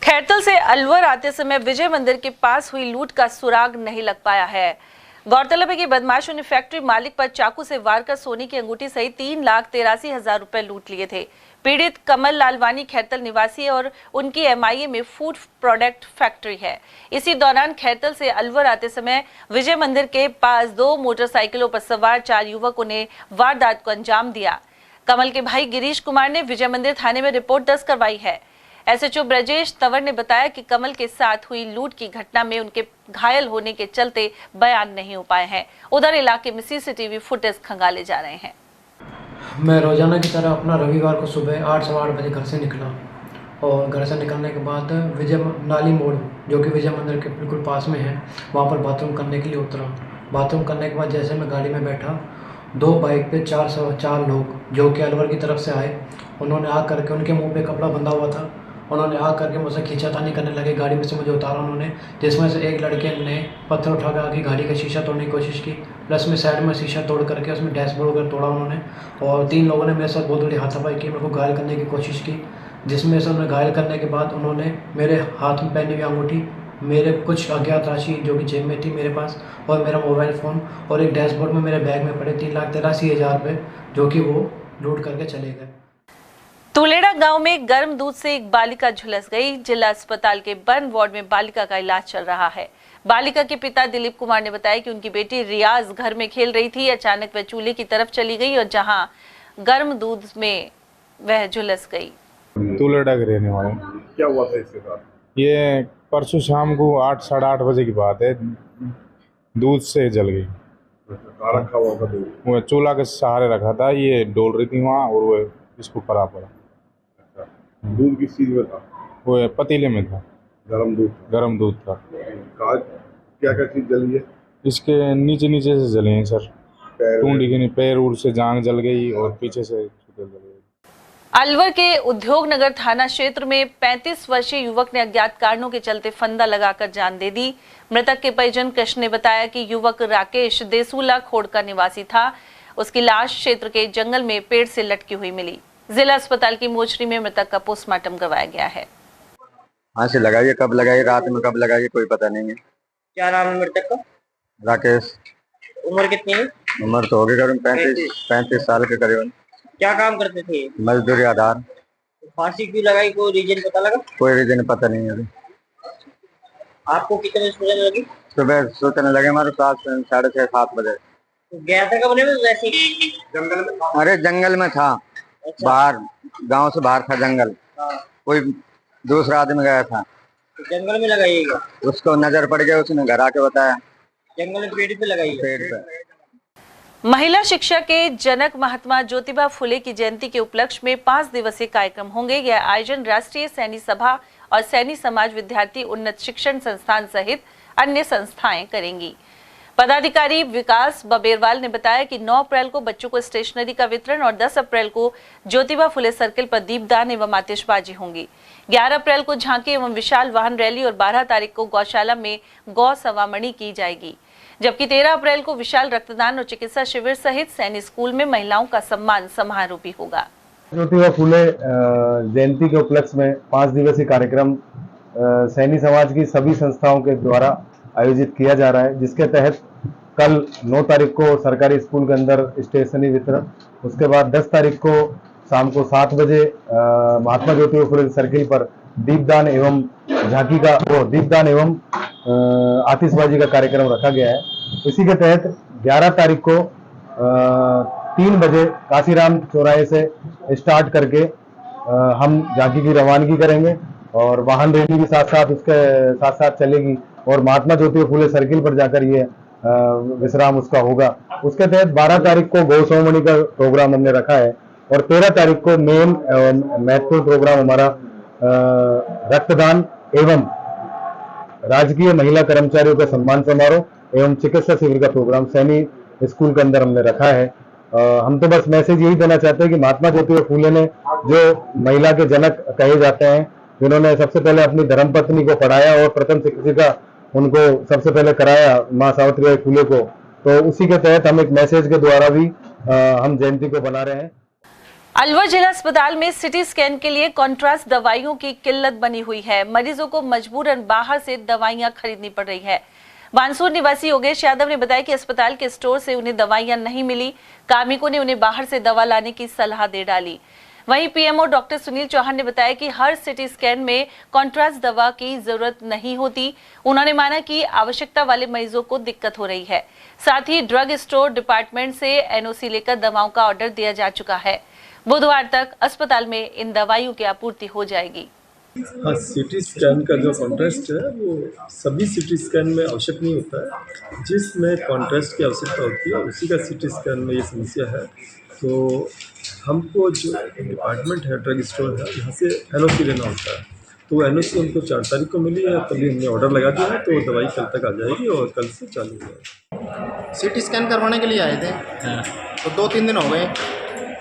खैरतल से अलवर आते समय विजय मंदिर के पास हुई लूट का सुराग नहीं लग पाया है। गौरतलब है कि बदमाशों ने फैक्ट्री मालिक पर चाकू से वार कर सोने की अंगूठी सहित 3,83,000 रुपए लूट लिए थे। पीड़ित कमल लालवानी खैरतल निवासी है और उनकी एमआईए में फूड प्रोडक्ट फैक्ट्री है। इसी दौरान खैरतल से अलवर आते समय विजय मंदिर के पास 2 मोटरसाइकिलों पर सवार 4 युवकों ने वारदात को अंजाम दिया। कमल के भाई गिरीश कुमार ने विजय मंदिर थाने में रिपोर्ट दर्ज करवाई है। एसएचओ ब्रजेश तंवर ने बताया कि कमल के साथ हुई लूट की घटना में उनके घायल होने के चलते बयान नहीं हो पाए हैं। उधर इलाके में सीसीटीवी फुटेज खंगाले जा रहे हैं। मैं रोजाना की तरह अपना रविवार को सुबह 8 सवा 8 बजे घर से निकला और घर से निकलने के बाद विजय नाली मोड़ जो कि विजय मंदिर के बिल्कुल पास में है, वहाँ पर बाथरूम करने के लिए उतरा। बाथरूम करने के बाद जैसे मैं गाड़ी में बैठा, 2 बाइक पे 4 लोग जो कि अलवर की तरफ से आए, उन्होंने आ करके उनके मुंह पे कपड़ा बंधा हुआ था, उन्होंने आ करके मुझसे खींचातानी करने लगे। गाड़ी में से मुझे उतारा उन्होंने, जिसमें से एक लड़के ने पत्थर उठा कर आके गाड़ी का शीशा तोड़ने की कोशिश की, प्लस में साइड में शीशा तोड़ करके उसमें डैशबोर्ड वगैरह तोड़ा उन्होंने। और 3 लोगों ने मेरे साथ बहुत बड़ी हाथापाई की, मेरे को घायल करने की कोशिश की, जिसमें से उन्होंने घायल करने के बाद उन्होंने मेरे हाथ में पहनी हुई अंगूठी, मेरे कुछ अज्ञात राशि जो कि जेब में थी मेरे पास, और मेरा मोबाइल फ़ोन और एक डैशबोर्ड में मेरे बैग में पड़े 3,83,000 रुपये जो कि वो लूट करके चले गए। तुलेड़ा गांव में गर्म दूध से एक बालिका झुलस गई। जिला अस्पताल के बर्न वार्ड में बालिका का इलाज चल रहा है। बालिका के पिता दिलीप कुमार ने बताया कि उनकी बेटी रियाज घर में खेल रही थी, अचानक वह चूल्हे की तरफ चली गई और जहां गर्म दूध में वह झुलस गई। तुलेड़ा के रहने वाले। क्या हुआ था इसके साथ? ये परसों शाम को 8 साढ़े 8 बजे की बात है, दूध से जल गई। रखा हुआ था दूध? वो चूल्हा के सहारे रखा था, ये डोल रही थी वहाँ और वो इसको खराब पड़ा। दूध किस चीज में था? वो पतीले में था। गरम दूध? गरम दूध था। क्या क्या चीज जली है? इसके नीचे से जले हैं सर, टूंडी के पैर उड़ से जांग जल गई और पीछे से जल गई। अलवर के उद्योग नगर थाना क्षेत्र में 35 वर्षीय युवक ने अज्ञात कारणों के चलते फंदा लगाकर जान दे दी। मृतक के परिजन कृष्ण ने बताया कि युवक राकेश देसूला खोड़ का निवासी था। उसकी लाश क्षेत्र के जंगल में पेड़ से लटकी हुई मिली। जिला अस्पताल की मोचरी में मृतक का पोस्टमार्टम करवाया गया है। से लगाइए, कब लगाइए, रात में कब लगाइए कोई पता नहीं है। क्या नाम है मृतक का? राकेश। उम्र कितनी है? उम्र तो होगी करीब 35 साल के करीबन। क्या काम करते थे? मजदूरी आधार। फांसी क्यों लगाई, कोई रीजन पता लगा? कोई रीजन पता नहीं है अभी। आपको कितने बजे सूचना लगी? सुबह सोचने लगे हमारे 6:30 7 बजे। गया था कब वैसे ही? जंगल में? अरे जंगल में था। अच्छा। बाहर, गांव से बाहर था जंगल। कोई दूसरा आदमी गया था। तो जंगल में लगाइएगा। उसको नजर पड़ गया, उसने घर आके बताया। जंगल में पेड़ पे लगाइएगा। पेड़ पे। महिला शिक्षा के जनक महात्मा ज्योतिबा फुले की जयंती के उपलक्ष्य में 5 दिवसीय कार्यक्रम होंगे। यह आयोजन राष्ट्रीय सैनी सभा और सैनी समाज विद्यार्थी उन्नत शिक्षण संस्थान सहित अन्य संस्थाएं करेंगी। पदाधिकारी विकास बबेरवाल ने बताया कि 9 अप्रैल को बच्चों को स्टेशनरी का वितरण और 10 अप्रैल को ज्योतिबा फुले सर्किल पर दीपदान एवं आतिशबाजी होंगी। 11 अप्रैल को झांकी एवं विशाल वाहन रैली और 12 तारीख को गौशाला में गौ सवामणी की जाएगी, जबकि 13 अप्रैल को विशाल रक्तदान और चिकित्सा शिविर सहित सैनिक स्कूल में महिलाओं का सम्मान समारोह भी होगा। ज्योतिबा फुले जयंती के उपलक्ष्य में 5 दिवसीय कार्यक्रम सैनी समाज की सभी संस्थाओं के द्वारा आयोजित किया जा रहा है, जिसके तहत कल 9 तारीख को सरकारी स्कूल के अंदर स्टेशनरी वितरण, उसके बाद 10 तारीख को शाम को 7 बजे महात्मा ज्योतिबा फुले सर्किल पर दीपदान एवं झांकी का दीपदान एवं आतिशबाजी का कार्यक्रम रखा गया है। इसी के तहत 11 तारीख को 3 बजे काशीराम चौराहे से स्टार्ट करके हम झांकी की रवानगी करेंगे और वाहन रैली भी उसके साथ साथ चलेगी और महात्मा ज्योतिबा फुले सर्किल पर जाकर ये विश्राम उसका होगा। उसके तहत 12 तारीख को गौ सवामणी का प्रोग्राम हमने रखा है और 13 तारीख को मेन महत्वपूर्ण प्रोग्राम हमारा रक्तदान एवं राजकीय महिला कर्मचारियों का सम्मान समारोह एवं चिकित्सा शिविर का प्रोग्राम सैनी स्कूल के अंदर हमने रखा है। हम तो बस मैसेज यही देना चाहते हैं कि महात्मा ज्योतिबा फुले ने जो महिला के जनक कहे जाते हैं, जिन्होंने सबसे पहले अपनी धर्मपत्नी को पढ़ाया और प्रथम शिक्षिका उनको सबसे पहले कराया माँ सावित्रीबाई फुले को, तो उसी के तहत हम एक मैसेज के द्वारा भी हम जयंती को बना रहे हैं। अलवर जिला अस्पताल में सिटी स्कैन के लिए कॉन्ट्रास्ट दवाइयों की किल्लत बनी हुई है। मरीजों को मजबूरन बाहर से दवाइयां खरीदनी पड़ रही है। बांसूर निवासी योगेश यादव ने बताया कि अस्पताल के स्टोर से उन्हें दवाइयां नहीं मिली। कार्मिकों ने उन्हें बाहर से दवा लाने की सलाह दे डाली। वहीं पीएमओ डॉक्टर सुनील चौहान ने बताया कि हर सिटी स्कैन में कॉन्ट्रास्ट दवा की जरूरत नहीं होती। उन्होंने माना कि आवश्यकता वाले मरीजों को दिक्कत हो रही है। साथ ही ड्रग स्टोर डिपार्टमेंट से एनओसी लेकर दवाओं का ऑर्डर दिया जा चुका है। बुधवार तक अस्पताल में इन दवाइयों की आपूर्ति हो जाएगी। हाँ, सिटी स्कैन का जो कॉन्ट्रास्ट है वो सभी सिटी स्कैन में आवश्यक नहीं होता है। जिसमें कॉन्ट्रास्ट की आवश्यकता होती है उसी का सिटी स्कैन में ये समस्या है। तो हमको जो डिपार्टमेंट है, ड्रग स्टोर है, यहाँ से एनओसी लेना होता है। तो एनओसी हमको 4 तारीख को मिली है, तभी हमने ऑर्डर लगा दिया है, तो दवाई कल तक आ जाएगी और कल से चालू हो जाएगी। सिटी स्कैन करवाने के लिए आए थे, तो 2-3 दिन हो गए,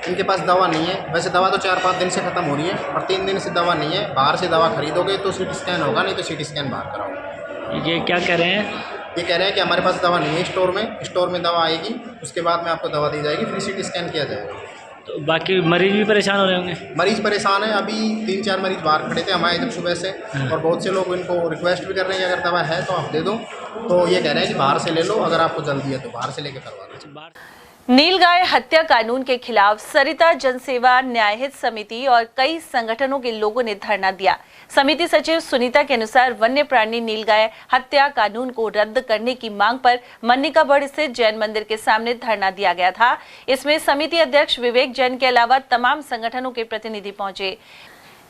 इनके पास दवा नहीं है। वैसे दवा तो 4-5 दिन से ख़त्म हो रही है, और 3 दिन से दवा नहीं है। बाहर से दवा खरीदोगे तो सिटी स्कैन होगा, नहीं तो सिटी स्कैन बाहर कराओ। ये क्या कह रहे हैं? ये कह रहे हैं कि हमारे पास दवा नहीं है स्टोर में दवा आएगी, उसके बाद में आपको दवा दी जाएगी, फिर सिटी स्कैन किया जाएगा। तो बाकी मरीज भी परेशान हो रहे होंगे? मरीज परेशान है। अभी 3-4 मरीज बाहर खड़े थे, हमारे जब सुबह से, और बहुत से लोग इनको रिक्वेस्ट भी कर रहे हैं कि अगर दवा है तो आप दे दो। तो ये कह रहे हैं कि बाहर से ले लो, अगर आपको जल्दी है तो बाहर से लेके करवा दो। नीलगाय हत्या कानून के खिलाफ सरिता जनसेवा न्यायहित समिति और कई संगठनों के लोगों ने धरना दिया। समिति सचिव सुनीता के अनुसार वन्य प्राणी नीलगाय हत्या कानून को रद्द करने की मांग पर मन्निकाबड़ स्थित जैन मंदिर के सामने धरना दिया गया था। इसमें समिति अध्यक्ष विवेक जैन के अलावा तमाम संगठनों के प्रतिनिधि पहुंचे।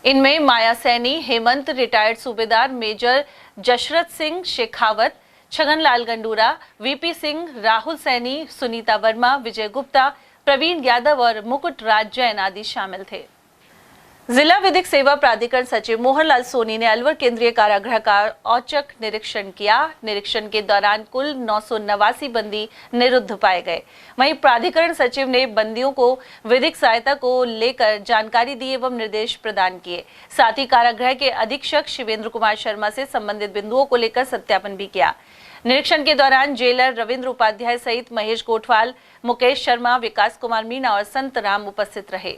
इनमें माया सैनी, हेमंत, रिटायर्ड सूबेदार मेजर जशरथ सिंह शेखावत, छगन लाल गंडूरा, वीपी सिंह, राहुल सैनी, सुनीता वर्मा, विजय गुप्ता, प्रवीण यादव और मुकुट राज जैन आदि शामिल थे। जिला विधिक सेवा प्राधिकरण सचिव मोहनलाल सोनी ने अलवर केंद्रीय कारागृह का औचक निरीक्षण किया। निरीक्षण के दौरान कुल 989 बंदी निरुद्ध पाए गए। वहीं प्राधिकरण सचिव ने बंदियों को विधिक सहायता को लेकर जानकारी दी एवं निर्देश प्रदान किए। साथ ही कारागृह के अधीक्षक शिवेंद्र कुमार शर्मा से संबंधित बिंदुओं को लेकर सत्यापन भी किया। निरीक्षण के दौरान जेलर रविंद्र उपाध्याय सहित महेश गोठवाल, मुकेश शर्मा, विकास कुमार मीणा और संत राम उपस्थित रहे।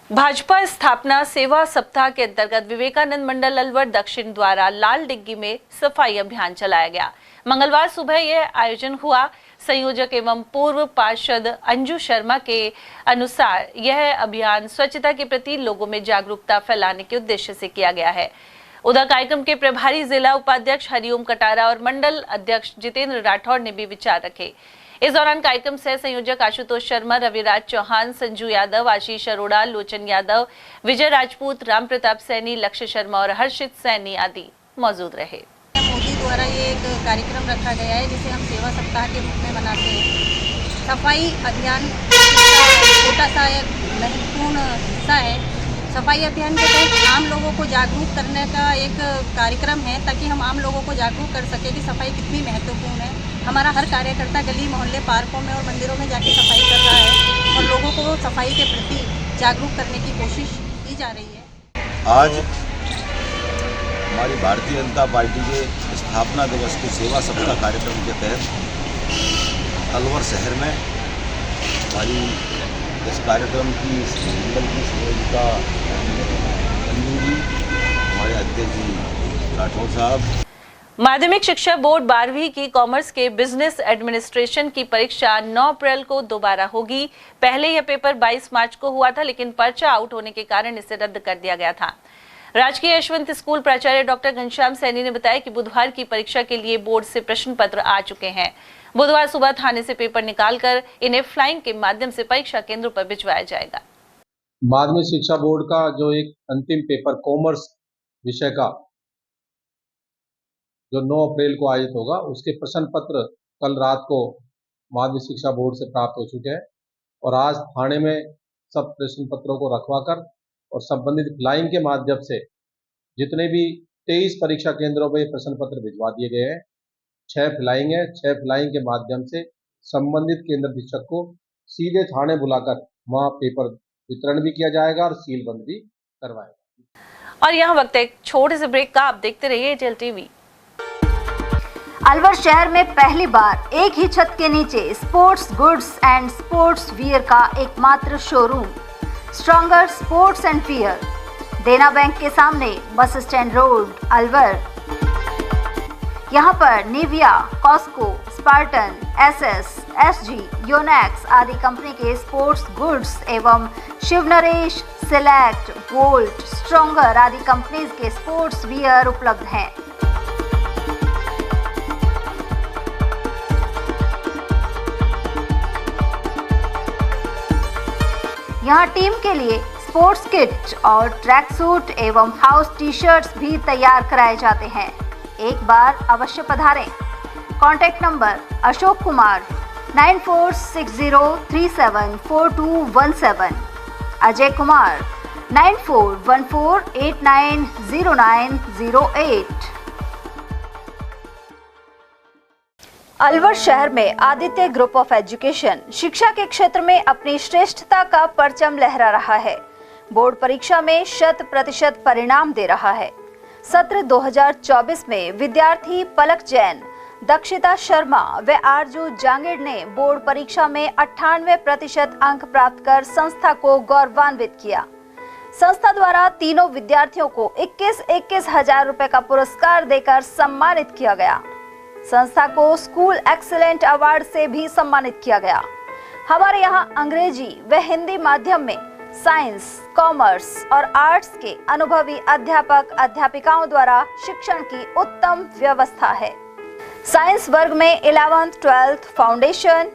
भाजपा स्थापना सेवा सप्ताह के अंतर्गत विवेकानंद मंडल अलवर दक्षिण द्वारा लाल डिग्गी में सफाई अभियान चलाया गया। मंगलवार सुबह यह आयोजन हुआ। संयोजक एवं पूर्व पार्षद अंजू शर्मा के अनुसार यह अभियान स्वच्छता के प्रति लोगों में जागरूकता फैलाने के उद्देश्य से किया गया है। उधर कार्यक्रम के प्रभारी जिला उपाध्यक्ष हरिओम कटारा और मंडल अध्यक्ष जितेंद्र राठौड़ ने भी विचार रखे। इस दौरान कार्यक्रम सह संयोजक आशुतोष शर्मा, रविराज चौहान, संजू यादव, आशीष अरोड़ा, लोचन यादव, विजय राजपूत, राम प्रताप सैनी, लक्ष्य शर्मा और हर्षित सैनी आदि मौजूद रहे। मोदी द्वारा ये एक कार्यक्रम रखा गया है जिसे हम सेवा सप्ताह के रूप में मनाते हैं। सफाई अभियान छोटा सा एक महत्वपूर्ण हिस्सा है। सफाई अभियान के तहत आम लोगों को जागरूक करने का एक कार्यक्रम है ताकि हम आम लोगों को जागरूक कर सकें कि सफाई कितनी महत्वपूर्ण है। हमारा हर कार्यकर्ता गली मोहल्ले, पार्कों में और मंदिरों में जाके सफाई कर रहा है और लोगों को सफाई के प्रति जागरूक करने की कोशिश की जा रही है। आज हमारी भारतीय जनता पार्टी के स्थापना दिवस के सेवा सप्ताह कार्यक्रम के तहत अलवर शहर में हमारी इस कार्यक्रम की मंडल की सहयोगिता मंजूरी हमारे अध्यक्ष जी राठौर साहब। माध्यमिक शिक्षा बोर्ड 12वीं की कॉमर्स के बिजनेस एडमिनिस्ट्रेशन की परीक्षा 9 अप्रैल को दोबारा होगी। पहले यह पेपर 22 मार्च को हुआ था, लेकिन पर्चा आउट होने के कारण इसे रद्द कर दिया गया था। राजकीय यशवंत स्कूल प्राचार्य डॉक्टर घनश्याम सैनी ने बताया कि बुधवार की परीक्षा के लिए बोर्ड से प्रश्न पत्र आ चुके हैं। बुधवार सुबह थाने से पेपर निकालकर इन्हें फ्लाइंग के माध्यम से परीक्षा केंद्रों पर भिजवाया जाएगा। माध्यमिक शिक्षा बोर्ड का जो एक अंतिम पेपर कॉमर्स विषय का जो 9 अप्रैल को आयोजित होगा, उसके प्रश्न पत्र कल रात को माध्यमिक शिक्षा बोर्ड से प्राप्त हो चुके हैं और आज थाने में सब प्रश्न पत्रों को रखवाकर और संबंधित फ्लाइंग के माध्यम से जितने भी 23 परीक्षा केंद्रों पर प्रश्न पत्र भिजवा दिए गए हैं। 6 फ्लाइंग है। 6 फ्लाइंग के माध्यम से संबंधित केंद्र अधीक्षक को सीधे थाने बुलाकर वहां पेपर वितरण भी किया जाएगा और सील बंद भी करवाएगा। और यहाँ वक्त है एक छोटे से ब्रेक का। आप देखते रहिए एजेएल टीवी। अलवर शहर में पहली बार एक ही छत के नीचे sports goods and sports wear का एकमात्र showroom Stronger sports and wear, Dena bank के सामने, बस स्टैंड रोड, अलवर। यहाँ पर Nivia, Cosco, Spartan, SS, SG, Yonex आदि कंपनी के स्पोर्ट्स गुड्स एवं शिवनरेश, सिलेक्ट, वोल्ट, स्ट्रॉन्गर आदि कंपनीज के स्पोर्ट्स वियर उपलब्ध हैं। यहाँ टीम के लिए स्पोर्ट्स किट और ट्रैक सूट एवं हाउस टी शर्ट्स भी तैयार कराए जाते हैं। एक बार अवश्य पधारें। Contact number Ashok Kumar 9460374217, Ajay Kumar 9414890908। अलवर शहर में आदित्य ग्रुप ऑफ एजुकेशन शिक्षा के क्षेत्र में अपनी श्रेष्ठता का परचम लहरा रहा है। बोर्ड परीक्षा में 100% परिणाम दे रहा है। सत्र 2024 में विद्यार्थी पलक जैन, दक्षिता शर्मा व आरजू जांगीड़ ने बोर्ड परीक्षा में 98% अंक प्राप्त कर संस्था को गौरवान्वित किया। संस्था द्वारा तीनों विद्यार्थियों को 21-21 हजार रुपए का पुरस्कार देकर सम्मानित किया गया। संस्था को स्कूल एक्सीलेंट अवार्ड से भी सम्मानित किया गया। हमारे यहाँ अंग्रेजी व हिंदी माध्यम में साइंस, कॉमर्स और आर्ट्स के अनुभवी अध्यापक अध्यापिकाओं द्वारा शिक्षण की उत्तम व्यवस्था है। साइंस वर्ग में 11th, 12th foundation,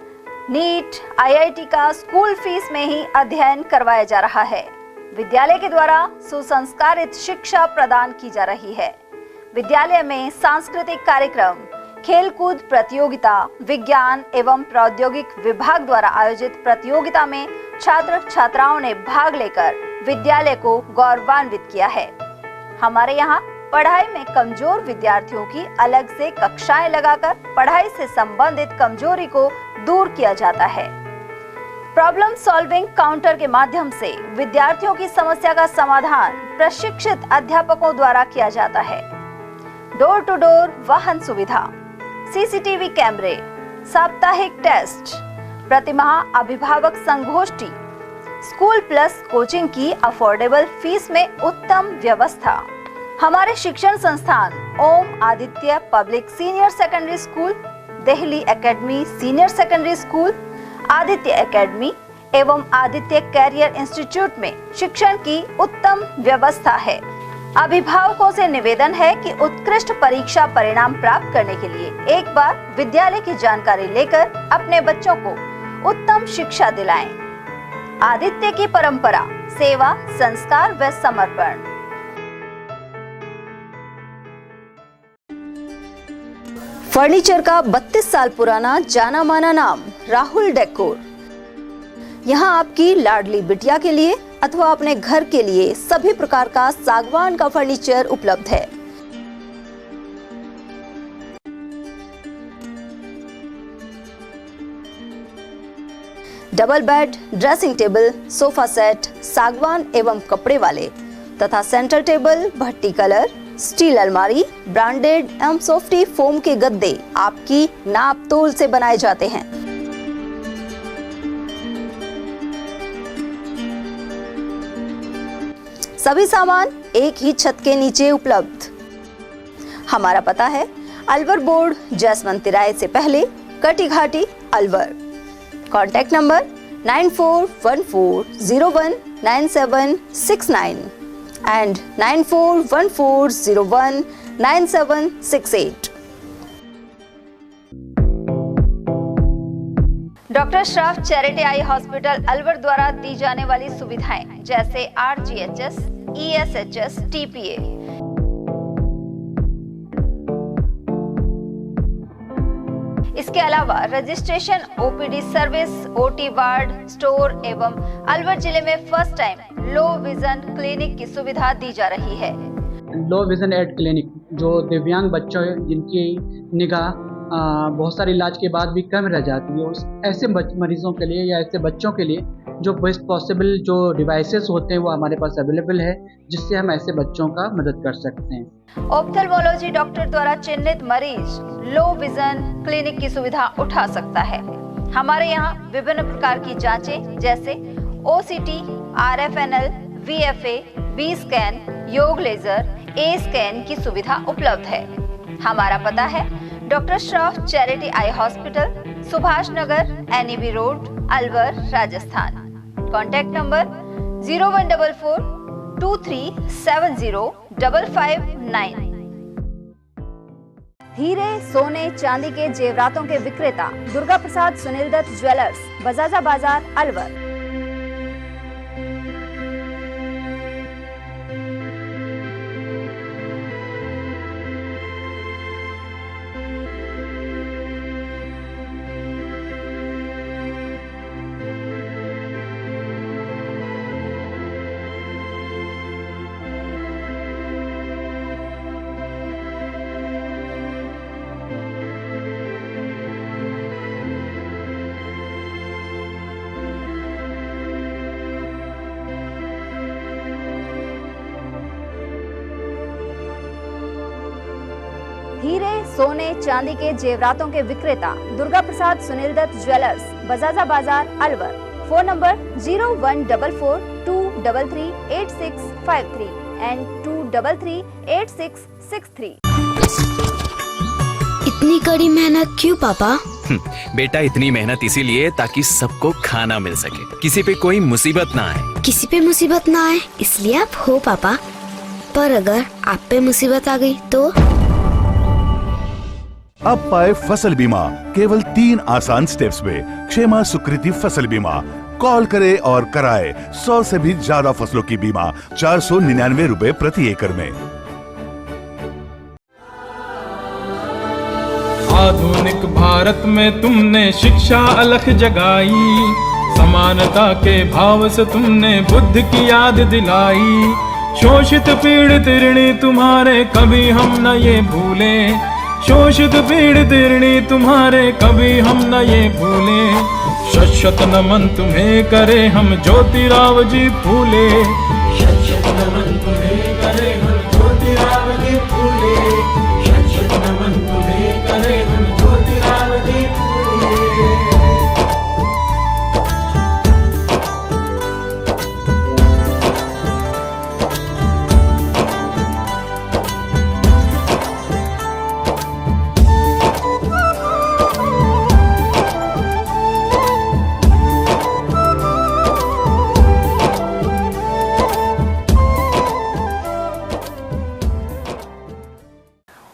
NEET, IIT का स्कूल फीस में ही अध्ययन करवाया जा रहा है। विद्यालय के द्वारा सुसंस्कारित शिक्षा प्रदान की जा रही है। विद्यालय में सांस्कृतिक कार्यक्रम, खेलकूद प्रतियोगिता, विज्ञान एवं प्रौद्योगिक विभाग द्वारा आयोजित प्रतियोगिता में छात्र छात्राओं ने भाग लेकर विद्यालय को गौरवान्वित किया है। हमारे यहाँ पढ़ाई में कमजोर विद्यार्थियों की अलग से कक्षाएं लगाकर पढ़ाई से संबंधित कमजोरी को दूर किया जाता है। प्रॉब्लम सॉल्विंग काउंटर के माध्यम से विद्यार्थियों की समस्या का समाधान प्रशिक्षित अध्यापकों द्वारा किया जाता है। डोर टू डोर वाहन सुविधा, सीसीटीवी कैमरे, साप्ताहिक टेस्ट, प्रतिमाह अभिभावक संगोष्ठी, स्कूल प्लस कोचिंग की अफोर्डेबल फीस में उत्तम व्यवस्था। हमारे शिक्षण संस्थान Om Aditya public senior secondary school, Delhi academy senior secondary school, Aditya academy एवं आदित्य कैरियर इंस्टीट्यूट में शिक्षण की उत्तम व्यवस्था है। अभिभावकों से निवेदन है कि उत्कृष्ट परीक्षा परिणाम प्राप्त करने के लिए एक बार विद्यालय की जानकारी लेकर अपने बच्चों को उत्तम शिक्षा दिलाएं। आदित्य की परंपरा, सेवा, संस्कार व समर्पण। फर्नीचर का 32 साल पुराना जाना माना नाम राहुल डेकोर। यहाँ आपकी लाडली बिटिया के लिए अथवा अपने घर के लिए सभी प्रकार का सागवान का फर्नीचर उपलब्ध है। Double bed, dressing table, sofa set सागवान एवं कपड़े वाले तथा सेंटर टेबल, भट्टी कलर, स्टील अलमारी, ब्रांडेड एवं सॉफ्टी फोम के गद्दे आपकी नाप तोल से बनाए जाते हैं। सभी सामान एक ही छत के नीचे उपलब्ध। हमारा पता है अलवर बोर्ड, जैसमंत तिराहे से पहले, Kati Ghati, Alwar. Contact number 9414019769 and 9414019768। Doctor Shroff charity eye hospital Alwar द्वारा दी जाने वाली सुविधाएं जैसे RGHS, ESHS, TPA, इसके अलावा registration, OPD service, OT ward, store एवं अलवर जिले में first time low vision clinic की सुविधा दी जा रही है। लो विजन एड क्लिनिक जो दिव्यांग बच्चों जिनकी निगाह बहुत सारे इलाज के बाद भी कम रह जाती है, उस ऐसे मरीजों के लिए या ऐसे बच्चों के लिए जो बेस्ट पॉसिबल जो डिवाइसेस होते हैं वो हमारे पास अवेलेबल है, जिससे हम ऐसे बच्चों का मदद कर सकते हैं। ऑप्थेल्मोलॉजी डॉक्टर द्वारा चिन्हित मरीज लो विजन क्लिनिक की सुविधा उठा सकता है। हमारे यहाँ विभिन्न प्रकार की जांचें जैसे OCT, RFNL, VFA, B scan, YAG laser, A scan की सुविधा उपलब्ध है। हमारा पता है doctor Shroff charity eye hospital, Subhash Nagar, NEB road, Alwar, Rajasthan. Contact number 014423705559। हीरे, सोने, चांदी के जेवरातों के विक्रेता दुर्गा प्रसाद सुनील दत्त ज्वेलर्स, बजाजा बाजार, अलवर। हीरे, सोने, चांदी के जेवरातों के विक्रेता Durga Prasad Sunil Dutt jewellers, Bajaja Bazar, Alwar. Phone number 0144233863 and 2338663। इतनी कड़ी मेहनत क्यों पापा? बेटा इतनी मेहनत इसीलिए ताकि सबको खाना मिल सके, किसी पे कोई मुसीबत ना आए। किसी पे मुसीबत ना आए इसलिए आप हो पापा, पर अगर आप पे मुसीबत आ गई तो? अब पाए फसल बीमा केवल 3 आसान स्टेप्स में। क्षेमा सुकृति फसल बीमा। कॉल करे और कराए 100 से भी ज्यादा फसलों की बीमा 499 रुपए प्रति एकड़ में। आधुनिक भारत में तुमने शिक्षा अलख जगाई, समानता के भाव से तुमने बुद्ध की याद दिलाई। शोषित पीड़ित ऋणी तुम्हारे कभी हम न ये भूले, शोषित पीड़ित ऋणी तुम्हारे कभी हम न ये भूले। शत शत नमन तुम्हें करे हम ज्योतिराव जी फूले, शत शत नमन तुम्हें करे हम ज्योतिराव जी फूले, शत शत नमन तुम्हें करे हम ज्योतिराव जी फूले।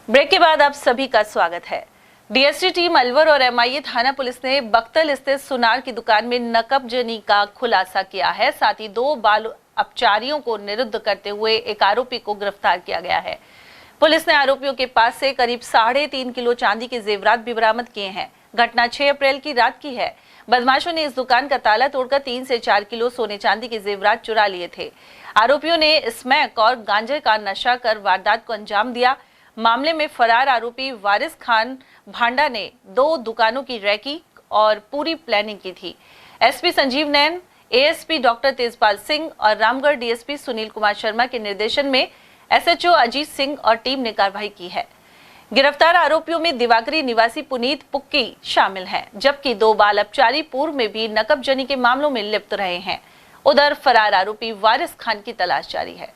ब्रेक के बाद आप सभी का स्वागत है। डीएसटी टीम अलवर और एमआईए थाना पुलिस ने बख्तल स्थित सुनार की दुकान में नकबजनी का खुलासा किया है। साथ ही 2 बाल अपचारियों को निरुद्ध करते हुए एक आरोपी को गिरफ्तार किया गया है। पुलिस ने आरोपियों के पास से करीब 3.5 किलो चांदी के जेवरात भी बरामद किए हैं। घटना 6 अप्रैल की रात की है। बदमाशों ने इस दुकान का ताला तोड़कर 3 से 4 किलो सोने चांदी के जेवरात चुरा लिए थे। आरोपियों ने स्मैक और गांजे का नशा कर वारदात को अंजाम दिया। मामले में फरार आरोपी वारिस खान भांडा ने 2 दुकानों की रैकी और पूरी प्लानिंग की थी। एसपी संजीव नैन, एएसपी डॉक्टर तेजपाल सिंह और रामगढ़ डीएसपी सुनील कुमार शर्मा के निर्देशन में एसएचओ अजीत सिंह और टीम ने कार्रवाई की है। गिरफ्तार आरोपियों में दिवाकरी निवासी पुनीत पुक्की शामिल हैं, जबकि 2 बाल अपचारी पूर्व में भी नकबजनी के मामलों में लिप्त रहे हैं। उधर फरार आरोपी वारिस खान की तलाश जारी है।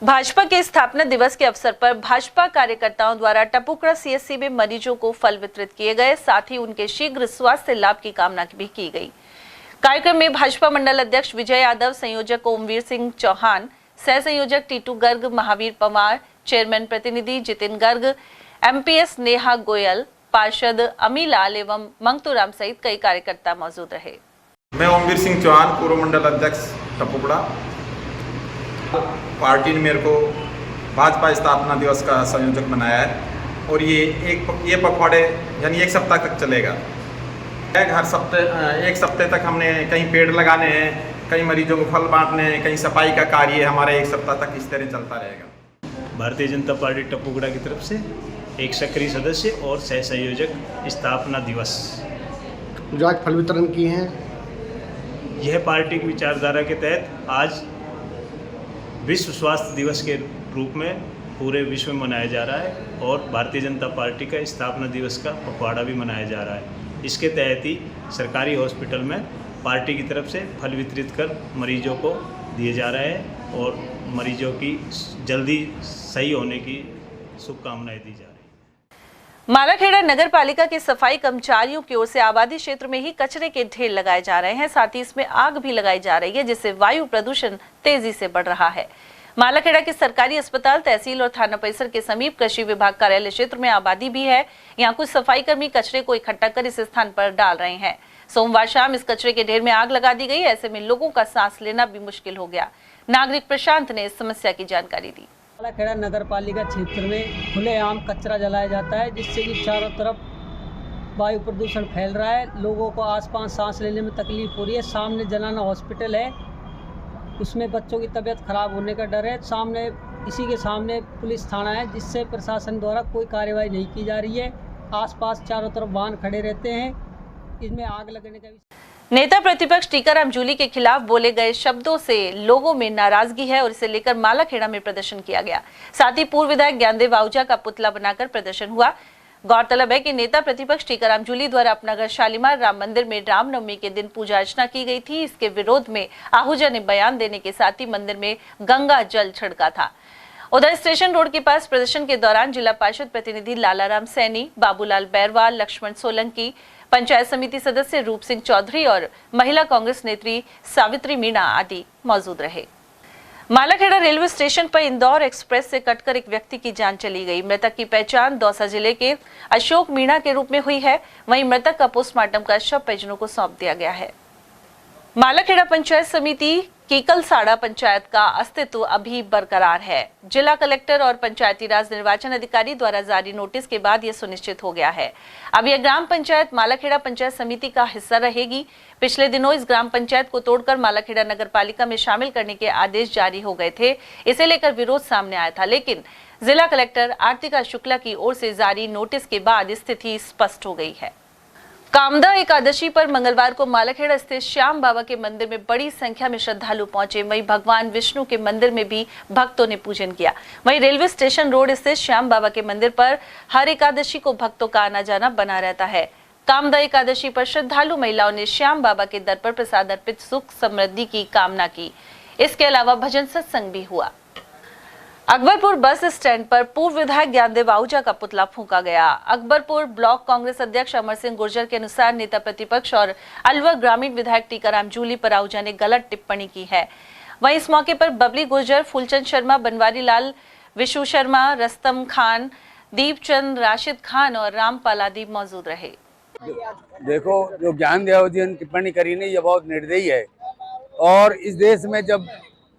भाजपा के स्थापना दिवस के अवसर पर भाजपा कार्यकर्ताओं द्वारा टपुकड़ा सीएससी में मरीजों को फल वितरित किए गए, साथ ही उनके शीघ्र स्वास्थ्य लाभ की कामना भी की गई। कार्यक्रम में भाजपा मंडल अध्यक्ष विजय यादव, संयोजक ओमवीर सिंह चौहान, सह संयोजक टीटू गर्ग, महावीर पवार, चेयरमैन प्रतिनिधि जितिन गर्ग, एमपीएस नेहा गोयल, पार्षद अमी लाल एवं मंगतूराम सहित कई कार्यकर्ता मौजूद रहे। मैं ओमवीर सिंह चौहान, पूर्व मंडल अध्यक्ष टपुकड़ा। पार्टी ने मेरे को भाजपा स्थापना दिवस का संयोजक बनाया है और ये पखवाड़े यानी 1 सप्ताह तक चलेगा। हर एक सप्ताह तक हमने कहीं पेड़ लगाने हैं, कहीं मरीजों को फल बांटने हैं, कहीं सफाई का कार्य हमारा 1 सप्ताह तक इस तरह चलता रहेगा। भारतीय जनता पार्टी टपुकड़ा की तरफ से एक सक्रिय सदस्य और सह संयोजक स्थापना दिवस जो आज फल वितरण किए हैं, यह पार्टी की विचारधारा के तहत आज विश्व स्वास्थ्य दिवस के रूप में पूरे विश्व में मनाया जा रहा है और भारतीय जनता पार्टी का स्थापना दिवस का पखवाड़ा भी मनाया जा रहा है। इसके तहत ही सरकारी हॉस्पिटल में पार्टी की तरफ से फल वितरित कर मरीजों को दिए जा रहे हैं और मरीजों की जल्दी सही होने की शुभकामनाएं दी जा रही है। मालाखेड़ा नगर पालिका के सफाई कर्मचारियों की ओर से आबादी क्षेत्र में ही कचरे के ढेर लगाए जा रहे हैं, साथ ही इसमें आग भी लगाई जा रही है, जिससे वायु प्रदूषण तेजी से बढ़ रहा है। मालाखेड़ा के सरकारी अस्पताल, तहसील और थाना परिसर के समीप कृषि विभाग कार्यालय क्षेत्र में आबादी भी है। यहाँ कुछ सफाई कर्मी कचरे को इकट्ठा कर इस स्थान पर डाल रहे हैं। सोमवार शाम इस कचरे के ढेर में आग लगा दी गई। ऐसे में लोगों का सांस लेना भी मुश्किल हो गया। नागरिक प्रशांत ने इस समस्या की जानकारी दी। मालाखेड़ा नगर पालिका क्षेत्र में खुलेआम कचरा जलाया जाता है, जिससे कि चारों तरफ वायु प्रदूषण फैल रहा है। लोगों को आसपास सांस लेने में तकलीफ हो रही है। सामने जनाना हॉस्पिटल है, उसमें बच्चों की तबीयत खराब होने का डर है। सामने इसी के सामने पुलिस थाना है, जिससे प्रशासन द्वारा कोई कार्रवाई नहीं की जा रही है। आसपास चारों तरफ वाहन खड़े रहते हैं। इसमें आग लगने का नेता प्रतिपक्ष टीकाराम जूली के खिलाफ बोले गए शब्दों से लोगों में नाराजगी है और इसे लेकर मालाखेड़ा में प्रदर्शन किया गया। साथ ही पूर्व विधायक ज्ञानदेव आहूजा का पुतला बनाकर प्रदर्शन हुआ। गौरतलब है कि नेता प्रतिपक्ष टीकाराम जूली द्वारा अपना घर शालीमार राम मंदिर में रामनवमी के दिन पूजा अर्चना की गई थी। इसके विरोध में आहूजा ने बयान देने के साथ ही मंदिर में गंगा जल छिड़का था। उधर स्टेशन रोड के पास प्रदर्शन के दौरान जिला पार्षद प्रतिनिधि लालाराम सैनी, बाबूलाल बैरवाल, लक्ष्मण सोलंकी, पंचायत समिति सदस्य रूप सिंह चौधरी और महिला कांग्रेस नेत्री सावित्री मीणा आदि मौजूद रहे। मालाखेड़ा रेलवे स्टेशन पर इंदौर एक्सप्रेस से कटकर एक व्यक्ति की जान चली गई। मृतक की पहचान दौसा जिले के अशोक मीणा के रूप में हुई है। वहीं मृतक का पोस्टमार्टम का शव परिजनों को सौंप दिया गया है। मालाखेड़ा पंचायत समिति केकलसाड़ा पंचायत का अस्तित्व अभी बरकरार है। जिला कलेक्टर और पंचायती राज निर्वाचन अधिकारी द्वारा जारी नोटिस के बाद यह सुनिश्चित हो गया है। अब यह ग्राम पंचायत मालाखेड़ा पंचायत समिति का हिस्सा रहेगी। पिछले दिनों इस ग्राम पंचायत को तोड़कर मालाखेड़ा नगर पालिका में शामिल करने के आदेश जारी हो गए थे। इसे लेकर विरोध सामने आया था, लेकिन जिला कलेक्टर आरतिका शुक्ला की ओर से जारी नोटिस के बाद स्थिति स्पष्ट हो गई है। कामदा एकादशी पर मंगलवार को मालाखेड़ा स्थित श्याम बाबा के मंदिर में बड़ी संख्या में श्रद्धालु पहुंचे। वहीं भगवान विष्णु के मंदिर में भी भक्तों ने पूजन किया। वहीं रेलवे स्टेशन रोड स्थित श्याम बाबा के मंदिर पर हर एकादशी को भक्तों का आना जाना बना रहता है। कामदा एकादशी पर श्रद्धालु महिलाओं ने श्याम बाबा के दर पर प्रसाद अर्पित सुख समृद्धि की कामना की। इसके अलावा भजन सत्संग भी हुआ। अकबरपुर बस स्टैंड पर पूर्व विधायक ज्ञानदेव आहूजा का पुतला फूंका गया। अकबरपुर ब्लॉक कांग्रेस अध्यक्ष अमर सिंह गुर्जर के अनुसार नेता प्रतिपक्ष और अलवर ग्रामीण विधायक टीकाराम जूली पर आहूजा ने गलत टिप्पणी की है। वहीं इस मौके पर बबली गुर्जर, फूलचंद शर्मा, बनवारी लाल, विशु शर्मा, रस्तम खान, दीपचंद, राशिद खान और रामपाल आदि मौजूद रहे। देखो, जो ज्ञानदेव आहूजा ने टिप्पणी करी नहीं, ये बहुत निर्दयी है। और इस देश में जब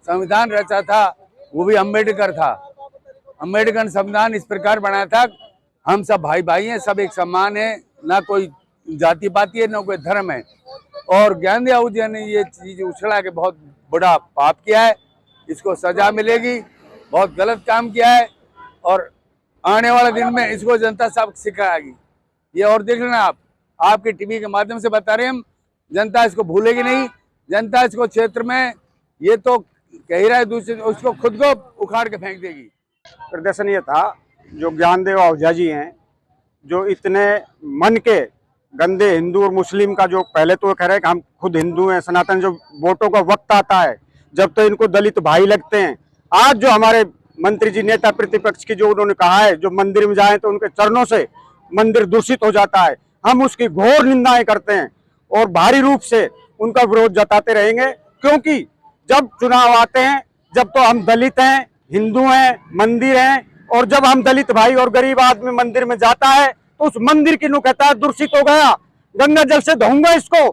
संविधान रचा था वो भी अम्बेडकर था। अम्बेडकर ने संविधान इस प्रकार बनाया था, हम सब भाई भाई हैं, सब एक समान है, ना कोई जाति पाति है, ना कोई धर्म है। और ज्ञानदेव आहूजा ने ये चीज उछला के बहुत बड़ा पाप किया है, इसको सजा मिलेगी। बहुत गलत काम किया है और आने वाले दिन में इसको जनता सब सिखाएगी। ये और देख लेना, आपके टीवी के माध्यम से बता रहे हैं हम, जनता इसको भूलेगी नहीं। जनता इसको क्षेत्र में ये तो कह रहा है, दूसरे उसको खुद को उखाड़ के फेंक देगी। प्रदर्शन ये था, जो ज्ञानदेव आहूजा जी हैं, जो इतने मन के गंदे हिंदू और मुस्लिम का, जो पहले तो कह रहे हैं कि हम खुद हिंदू हैं सनातन, जो वोटों का वक्त आता है जब तो इनको दलित भाई लगते हैं। आज जो हमारे मंत्री जी नेता प्रतिपक्ष की जो उन्होंने कहा है, जो मंदिर में जाए तो उनके चरणों से मंदिर दूषित हो जाता है, हम उसकी घोर निंदाएं करते हैं और भारी रूप से उनका विरोध जताते रहेंगे। क्योंकि जब चुनाव आते हैं, जब तो हम दलित हैं, हिंदू हैं, मंदिर हैं, और जब हम दलित भाई और गरीब आदमी मंदिर में जाता है तो उस मंदिर की नु कहता है दूषित हो गया, गंगा जल से धोऊंगा इसको।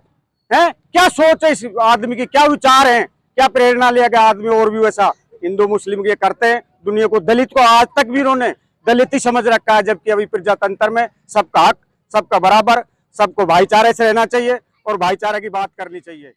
है क्या सोच है इस आदमी की, क्या विचार है, क्या प्रेरणा लिया गया आदमी और भी वैसा हिंदू मुस्लिम ये करते हैं। दुनिया को, दलित को आज तक भी उन्होंने दलित ही समझ रखा है, जबकि अभी प्रजातंत्र में सबका हक, सबका बराबर, सबको भाईचारे से रहना चाहिए और भाईचारे की बात करनी चाहिए।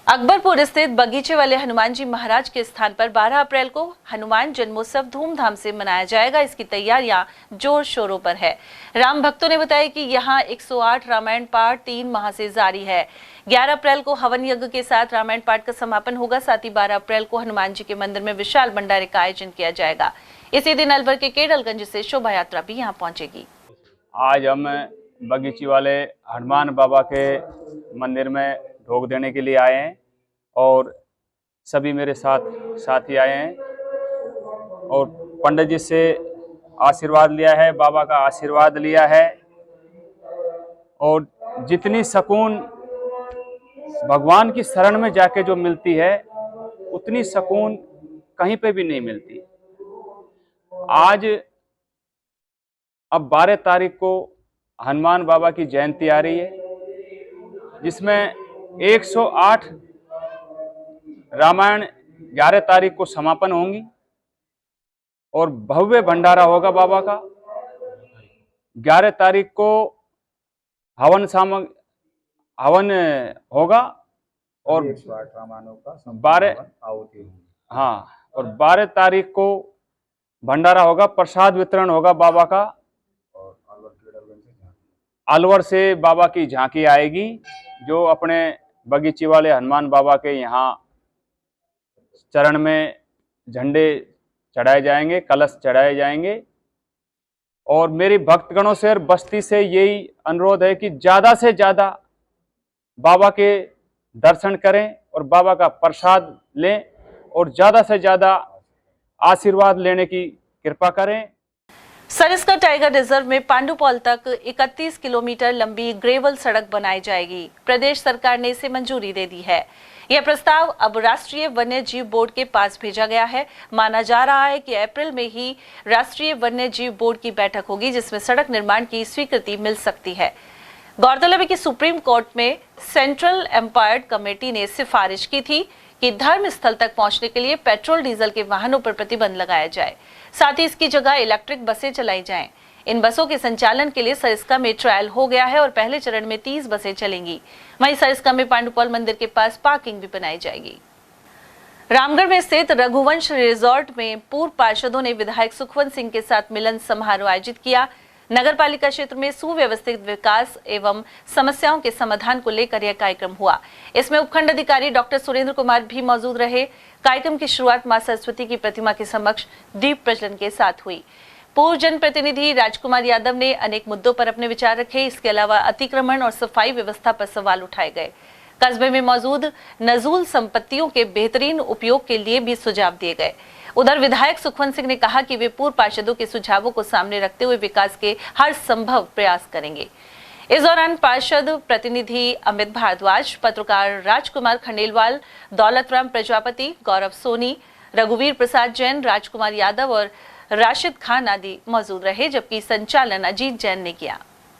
अकबरपुर स्थित बगीचे वाले हनुमान जी महाराज के स्थान पर 12 अप्रैल को हनुमान जन्मोत्सव धूमधाम से मनाया जाएगा। इसकी तैयारियां जोर शोरों पर है। राम भक्तों ने बताया कि यहां 108 रामायण पाठ 3 माह से जारी है। 11 अप्रैल को हवन यज्ञ के साथ रामायण पाठ का समापन होगा। साथ ही 12 अप्रैल को हनुमान जी के मंदिर में विशाल भंडारे का आयोजन किया जाएगा। इसी दिन अलवर के केडलगंज से शोभा यात्रा भी यहाँ पहुंचेगी। आज हम बगीचे वाले हनुमान बाबा के मंदिर में ढोक देने के लिए आए हैं और सभी मेरे साथी आए हैं और पंडित जी से आशीर्वाद लिया है, बाबा का आशीर्वाद लिया है। और जितनी सुकून भगवान की शरण में जाके जो मिलती है, उतनी सुकून कहीं पे भी नहीं मिलती। आज अब 12 तारीख को हनुमान बाबा की जयंती आ रही है, जिसमें 108 रामायण 11 तारीख को समापन होंगी और भव्य भंडारा होगा बाबा का। 11 तारीख को हवन होगा और 12 तारीख को भंडारा होगा, प्रसाद वितरण होगा बाबा का। अलवर से बाबा की झांकी आएगी, जो अपने बगीचे वाले हनुमान बाबा के यहाँ चरण में झंडे चढ़ाए जाएंगे, कलश चढ़ाए जाएंगे। और मेरी भक्तगणों से और बस्ती से यही अनुरोध है कि ज़्यादा से ज़्यादा बाबा के दर्शन करें और बाबा का प्रसाद लें और ज़्यादा से ज़्यादा आशीर्वाद लेने की कृपा करें। सरिस्का टाइगर रिजर्व में पांडुपौल तक 31 किलोमीटर लंबी ग्रेवल सड़क बनाई जाएगी। प्रदेश सरकार ने इसे मंजूरी दे दी है। यह प्रस्ताव अब राष्ट्रीय वन्य जीव बोर्ड के पास भेजा गया है। माना जा रहा है कि अप्रैल में ही राष्ट्रीय वन्य जीव बोर्ड की बैठक होगी, जिसमें सड़क निर्माण की स्वीकृति मिल सकती है। गौरतलब है कि सुप्रीम कोर्ट में सेंट्रल एम्पायर कमेटी ने सिफारिश की थी कि धर्म स्थल तक पहुंचने के लिए पेट्रोल डीजल के वाहनों पर प्रतिबंध लगाया जाए, साथ ही इसकी जगह इलेक्ट्रिक बसें चलाई जाएं। इन बसों के संचालन के लिए सरिस्का में ट्रायल हो गया है और पहले चरण में 30 बसें चलेंगी। वहीं सरिस्का में पांडुपौल मंदिर के पास पार्किंग भी बनाई जाएगी। रामगढ़ में स्थित रघुवंश रिजॉर्ट में पूर्व पार्षदों ने विधायक सुखवंत सिंह के साथ मिलन समारोह आयोजित किया। नगर पालिका क्षेत्र में सुव्यवस्थित विकास एवं समस्याओं के समाधान को लेकर यह कार्यक्रम हुआ। इसमें उपखंड अधिकारी डॉक्टर सुरेंद्र कुमार भी मौजूद रहे। कार्यक्रम की शुरुआत मां सरस्वती की प्रतिमा के समक्ष दीप प्रज्वलन के साथ हुई। पूर्व जनप्रतिनिधि राजकुमार यादव ने अनेक मुद्दों पर अपने विचार रखे। इसके अलावा अतिक्रमण और सफाई व्यवस्था पर सवाल उठाए गए। कस्बे में मौजूद नजूल संपत्तियों के बेहतरीन उपयोग के लिए भी सुझाव दिए गए। उधर विधायक सुखवंत सिंह ने कहा कि वे पूर्व पार्षदों के सुझावों को सामने रखते हुए विकास के हर संभव प्रयास करेंगे। इस दौरान पार्षद प्रतिनिधि अमित भारद्वाज, पत्रकार राजकुमार खंडेलवाल, दौलतराम प्रजापति, गौरव सोनी, रघुवीर प्रसाद जैन, राजकुमार यादव और राशिद खान आदि मौजूद रहे, जबकि संचालन अजीत जैन ने किया।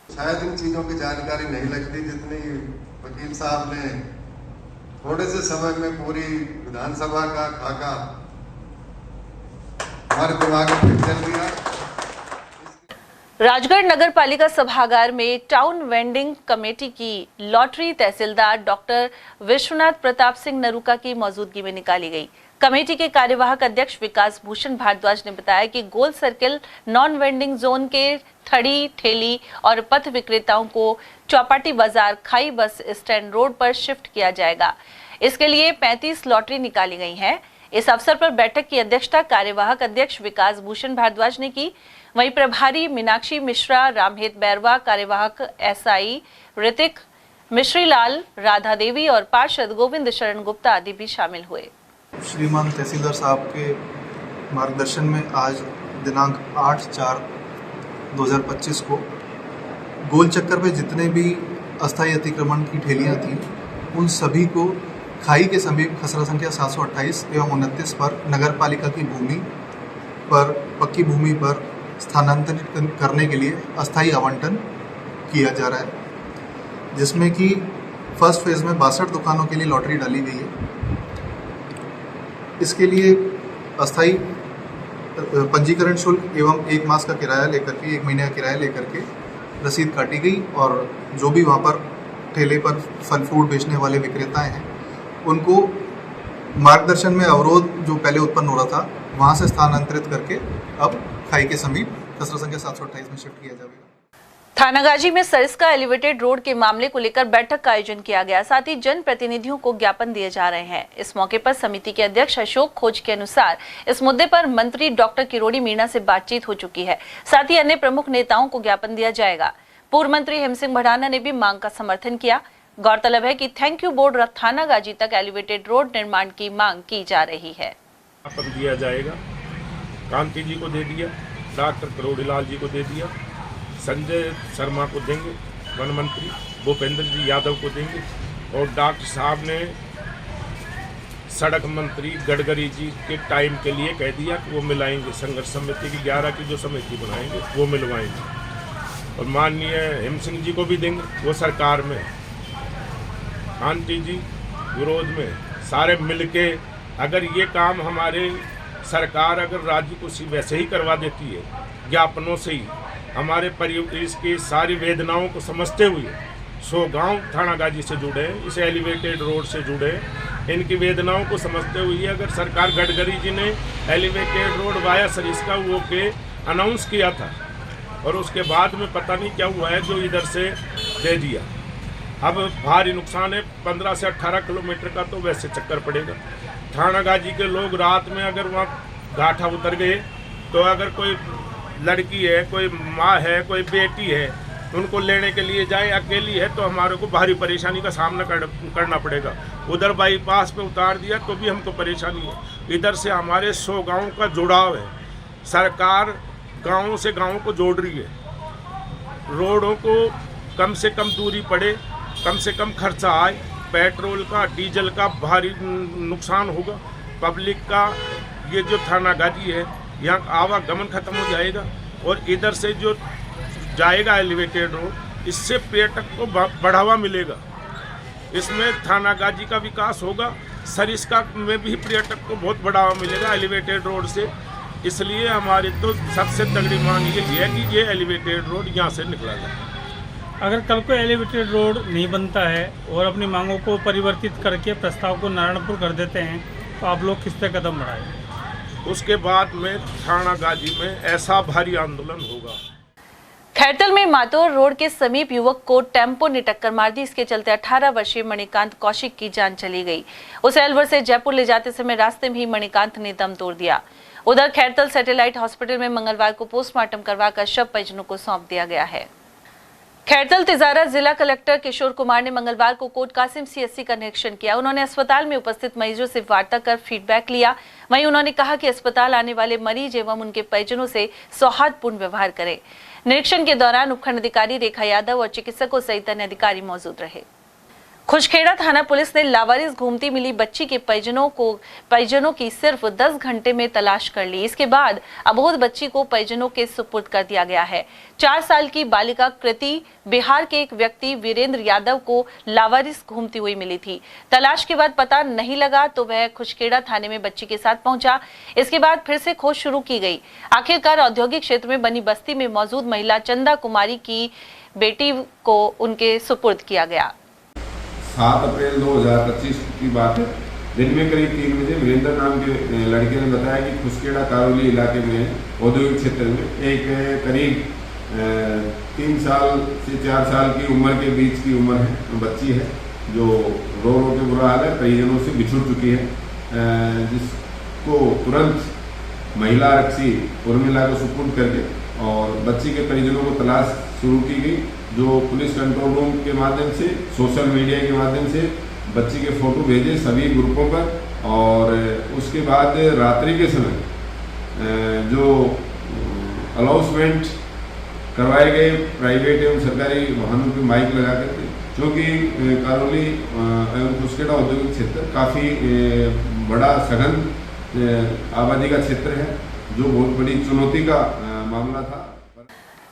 शायद इन चीजों की जानकारी नहीं लगती जितनी वकील साहब ने थोड़े से समय में पूरी विधानसभा का खाका हमारे दिमाग में फिट कर दिया। राजगढ़ नगर पालिका सभागार में टाउन वेंडिंग कमेटी की लॉटरी तहसीलदार डॉक्टर विश्वनाथ प्रताप सिंह नरूका की मौजूदगी में निकाली गई। कमेटी के कार्यवाहक अध्यक्ष विकास भूषण भारद्वाज ने बताया कि गोल सर्किल नॉन वेंडिंग जोन के थड़ी, ठेली और पथ विक्रेताओं को चौपाटी बाजार खाई बस स्टैंड रोड पर शिफ्ट किया जाएगा। इसके लिए 35 लॉटरी निकाली गई हैं। इस अवसर पर बैठक की अध्यक्षता कार्यवाहक अध्यक्ष विकास भूषण भारद्वाज ने की। वहीं प्रभारी मीनाक्षी मिश्रा, रामहेत बैरवा, कार्यवाहक एसआई ऋतिक मिश्रीलाल, राधा देवी और पार्षद गोविंद शरण गुप्ता आदि भी शामिल हुए। श्रीमान तहसीलदार साहब के मार्गदर्शन में आज दिनांक 8/4/2025 को गोल चक्कर पे जितने भी अस्थायी अतिक्रमण की ठेलियां थी उन सभी को खाई के समीप खसरा संख्या 728 एवं 29 पर नगर पालिका की भूमि पर पक्की भूमि पर स्थानांतरित करने के लिए अस्थायी आवंटन किया जा रहा है, जिसमें कि फर्स्ट फेज में 62 दुकानों के लिए लॉटरी डाली गई है। इसके लिए अस्थायी पंजीकरण शुल्क एवं 1 मास का किराया लेकर के 1 महीने का किराया लेकर के रसीद काटी गई और जो भी वहाँ पर ठेले पर फल फ्रूट बेचने वाले विक्रेता हैं उनको मार्गदर्शन में अवरोध जो पहले उत्पन्न हो रहा था वहाँ से स्थानांतरित करके अब खाई के समीप खसरा संख्या 728 में शिफ्ट किया जाएगा। थानागाजी में सरिस्का एलिवेटेड रोड के मामले को लेकर बैठक का आयोजन किया गया। साथ ही जन प्रतिनिधियों को ज्ञापन दिए जा रहे हैं। इस मौके पर समिति के अध्यक्ष अशोक खोज के अनुसार इस मुद्दे पर मंत्री डॉक्टर किरोड़ी मीणा से बातचीत हो चुकी है। साथ ही अन्य प्रमुख नेताओं को ज्ञापन दिया जाएगा। पूर्व मंत्री हेमसिंह भड़ाना ने भी मांग का समर्थन किया। गौरतलब है कि थैंक यू बोर्ड थानागाजी तक एलिवेटेड रोड निर्माण की मांग की जा रही है। दिया जाएगा, कांति जी को दे दिया, डॉक्टर करोड़ीलाल जी को दे दिया, संजय शर्मा को देंगे, वन मंत्री भूपेंद्र जी यादव को देंगे और डॉक्टर साहब ने सड़क मंत्री गडकरी जी के टाइम के लिए कह दिया कि वो मिलाएंगे। संघर्ष समिति की 11 की जो समिति बनाएंगे वो मिलवाएंगे और माननीय हेमसिंह जी को भी देंगे, वो सरकार में। कांति जी विरोध में सारे मिलके अगर ये काम हमारे सरकार अगर राज्य को वैसे ही करवा देती है, ज्ञापनों से ही हमारे परिवेश की सारी वेदनाओं को समझते हुए 100 गांव थानागाजी से जुड़े, इस एलिवेटेड रोड से जुड़े, इनकी वेदनाओं को समझते हुए अगर सरकार गडकरी जी ने एलिवेटेड रोड वाया सरिस्का वो के अनाउंस किया था और उसके बाद में पता नहीं क्या हुआ है जो इधर से दे दिया। अब भारी नुकसान है, 15 से 18 किलोमीटर का तो वैसे चक्कर पड़ेगा। थानागाजी के लोग रात में अगर वहाँ घाटा उतर गए तो अगर कोई लड़की है, कोई माँ है, कोई बेटी है, उनको लेने के लिए जाए, अकेली है तो हमारे को भारी परेशानी का सामना करना पड़ेगा। उधर बाईपास पे उतार दिया तो भी हमको परेशानी है। इधर से हमारे 100 गाँव का जुड़ाव है। सरकार गाँव से गाँव को जोड़ रही है। रोडों को कम से कम दूरी पड़े, कम से कम खर्चा आए, पेट्रोल का डीजल का भारी नुकसान होगा। पब्लिक का ये जो थानागाजी है यहाँ आवागमन खत्म हो जाएगा और इधर से जो जाएगा एलिवेटेड रोड इससे पर्यटक को बढ़ावा मिलेगा। इसमें थाना गाजी का विकास होगा, सरिस्का में भी पर्यटक को बहुत बढ़ावा मिलेगा एलिवेटेड रोड से। इसलिए हमारी तो सबसे तगड़ी मांग ये है कि ये एलिवेटेड रोड यहाँ से निकला जाए। अगर कल को एलिवेटेड रोड नहीं बनता है और अपनी मांगों को परिवर्तित करके प्रस्ताव को नारायणपुर कर देते हैं तो आप लोग किस तरह कदम बढ़ाएंगे? उसके बाद में थाना गाजी में ऐसा भारी आंदोलन होगा। खैरतल में मातोर रोड के समीप युवक को टेम्पो ने टक्कर मार दी। इसके चलते 18 वर्षीय मणिकांत कौशिक की जान चली गई। उसे अलवर से जयपुर ले जाते समय रास्ते में ही मणिकांत ने दम तोड़ दिया। उधर खैरतल सैटेलाइट हॉस्पिटल में मंगलवार को पोस्टमार्टम करवाकर शव परिजनों को सौंप दिया गया है। खैरतल तिजारा जिला कलेक्टर किशोर कुमार ने मंगलवार को कोट कासिम सीएससी का निरीक्षण किया। उन्होंने अस्पताल में उपस्थित मरीजों से वार्ता कर फीडबैक लिया। वहीं उन्होंने कहा कि अस्पताल आने वाले मरीज एवं उनके परिजनों से सौहार्दपूर्ण व्यवहार करें। निरीक्षण के दौरान उपखंड अधिकारी रेखा यादव और चिकित्सकों सहित अन्य अधिकारी मौजूद रहे। खुशखेड़ा थाना पुलिस ने लावारिस घूमती मिली बच्ची के परिजनों की सिर्फ 10 घंटे में तलाश कर ली। इसके बाद अबोध बच्ची को परिजनों के सुपुर्द कर दिया गया है। 4 साल की बालिका कृति बिहार के एक व्यक्ति वीरेंद्र यादव को लावारिस घूमती हुई मिली थी। तलाश के बाद पता नहीं लगा तो वह खुशखेड़ा थाने में बच्ची के साथ पहुंचा। इसके बाद फिर से खोज शुरू की गई। आखिरकार औद्योगिक क्षेत्र में बनी बस्ती में मौजूद महिला चंदा कुमारी की बेटी को उनके सुपुर्द किया गया। 7 अप्रैल 2025 की बात है। दिन में करीब 3 बजे वीरेंद्र नाम के लड़के ने बताया कि खुशखेड़ा कारोली इलाके में औद्योगिक क्षेत्र में एक करीब 3 साल से 4 साल की उम्र के बीच की उम्र है बच्ची है जो रो के बुरा हाल है, परिजनों से बिछुड़ चुकी है, जिसको तुरंत महिला आरक्षी उर्मिला को सुपुर्द करके और बच्ची के परिजनों को तलाश शुरू की गई। जो पुलिस कंट्रोल रूम के माध्यम से, सोशल मीडिया के माध्यम से बच्ची के फोटो भेजे सभी ग्रुपों पर और उसके बाद रात्रि के समय जो अनाउंसमेंट करवाए गए प्राइवेट एवं सरकारी वाहनों के माइक लगा करके, क्योंकि कारोली एवं खुशखेड़ा औद्योगिक क्षेत्र काफ़ी बड़ा सघन आबादी का क्षेत्र है, जो बहुत बड़ी चुनौती का मामला था।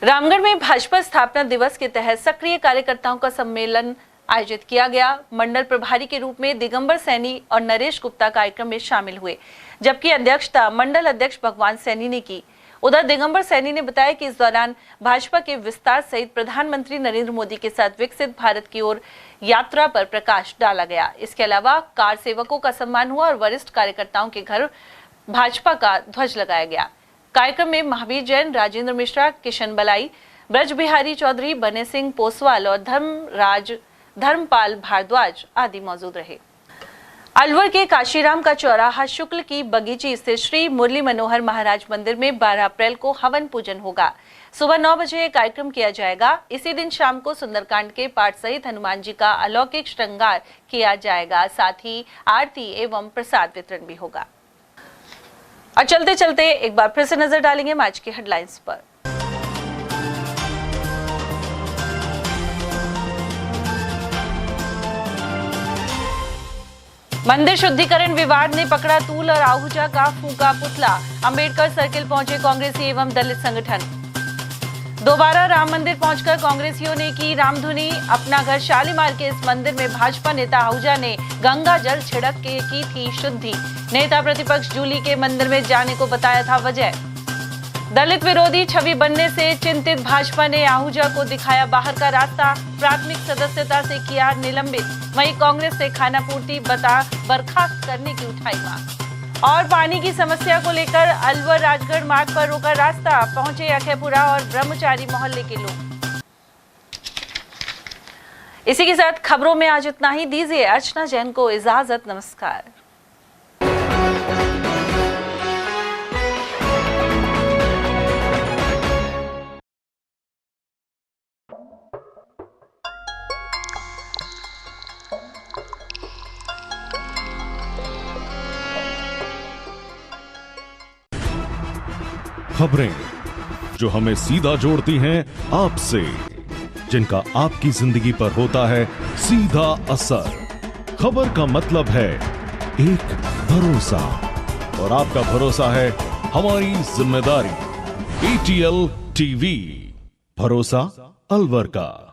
रामगढ़ में भाजपा स्थापना दिवस के तहत सक्रिय कार्यकर्ताओं का सम्मेलन आयोजित किया गया। मंडल प्रभारी के रूप में दिगंबर सैनी और नरेश गुप्ता कार्यक्रम में शामिल हुए, जबकि अध्यक्षता मंडल अध्यक्ष भगवान सैनी ने की। उधर दिगंबर सैनी ने बताया कि इस दौरान भाजपा के विस्तार सहित प्रधानमंत्री नरेंद्र मोदी के साथ विकसित भारत की ओर यात्रा पर प्रकाश डाला गया। इसके अलावा कार सेवकों का सम्मान हुआ और वरिष्ठ कार्यकर्ताओं के घर भाजपा का ध्वज लगाया गया। कार्यक्रम में महावीर जैन, राजेंद्र मिश्रा, किशन बलाई, ब्रज बिहारी चौधरी, बने सिंह पोसवाल और धर्मपाल भारद्वाज आदि मौजूद रहे। अलवर के काशीराम का चौराहा शुक्ल की बगीची स्थित श्री मुरली मनोहर महाराज मंदिर में 12 अप्रैल को हवन पूजन होगा। सुबह 9 बजे कार्यक्रम किया जाएगा। इसी दिन शाम को सुंदरकांड के पाठ सहित हनुमान जी का अलौकिक श्रृंगार किया जाएगा। साथ ही आरती एवं प्रसाद वितरण भी होगा। और चलते चलते एक बार फिर से नजर डालेंगे आज की हेडलाइंस पर। मंदिर शुद्धिकरण विवाद ने पकड़ा तूल और आहूजा का फूका पुतला। अंबेडकर सर्किल पहुंचे कांग्रेसी एवं दलित संगठन। दोबारा राम मंदिर पहुंचकर कांग्रेसियों ने की रामधुनी। अपना घर शालीमार के इस मंदिर में भाजपा नेता आहूजा ने गंगा जल छिड़क के की थी शुद्धि। नेता प्रतिपक्ष जूली के मंदिर में जाने को बताया था वजह। दलित विरोधी छवि बनने से चिंतित भाजपा ने आहूजा को दिखाया बाहर का रास्ता। प्राथमिक सदस्यता से किया निलंबित। वहीं कांग्रेस से खाना पूर्ति बता बर्खास्त करने की उठाई मांग। और पानी की समस्या को लेकर अलवर राजगढ़ मार्ग पर रोका रास्ता। पहुंचे अखेपुरा और ब्रह्मचारी मोहल्ले के लोग। इसी के साथ खबरों में आज इतना ही। दीजिए अर्चना जैन को इजाजत। नमस्कार। खबरें जो हमें सीधा जोड़ती हैं आपसे, जिनका आपकी जिंदगी पर होता है सीधा असर। खबर का मतलब है एक भरोसा, और आपका भरोसा है हमारी जिम्मेदारी। ATL TV, भरोसा अलवर का।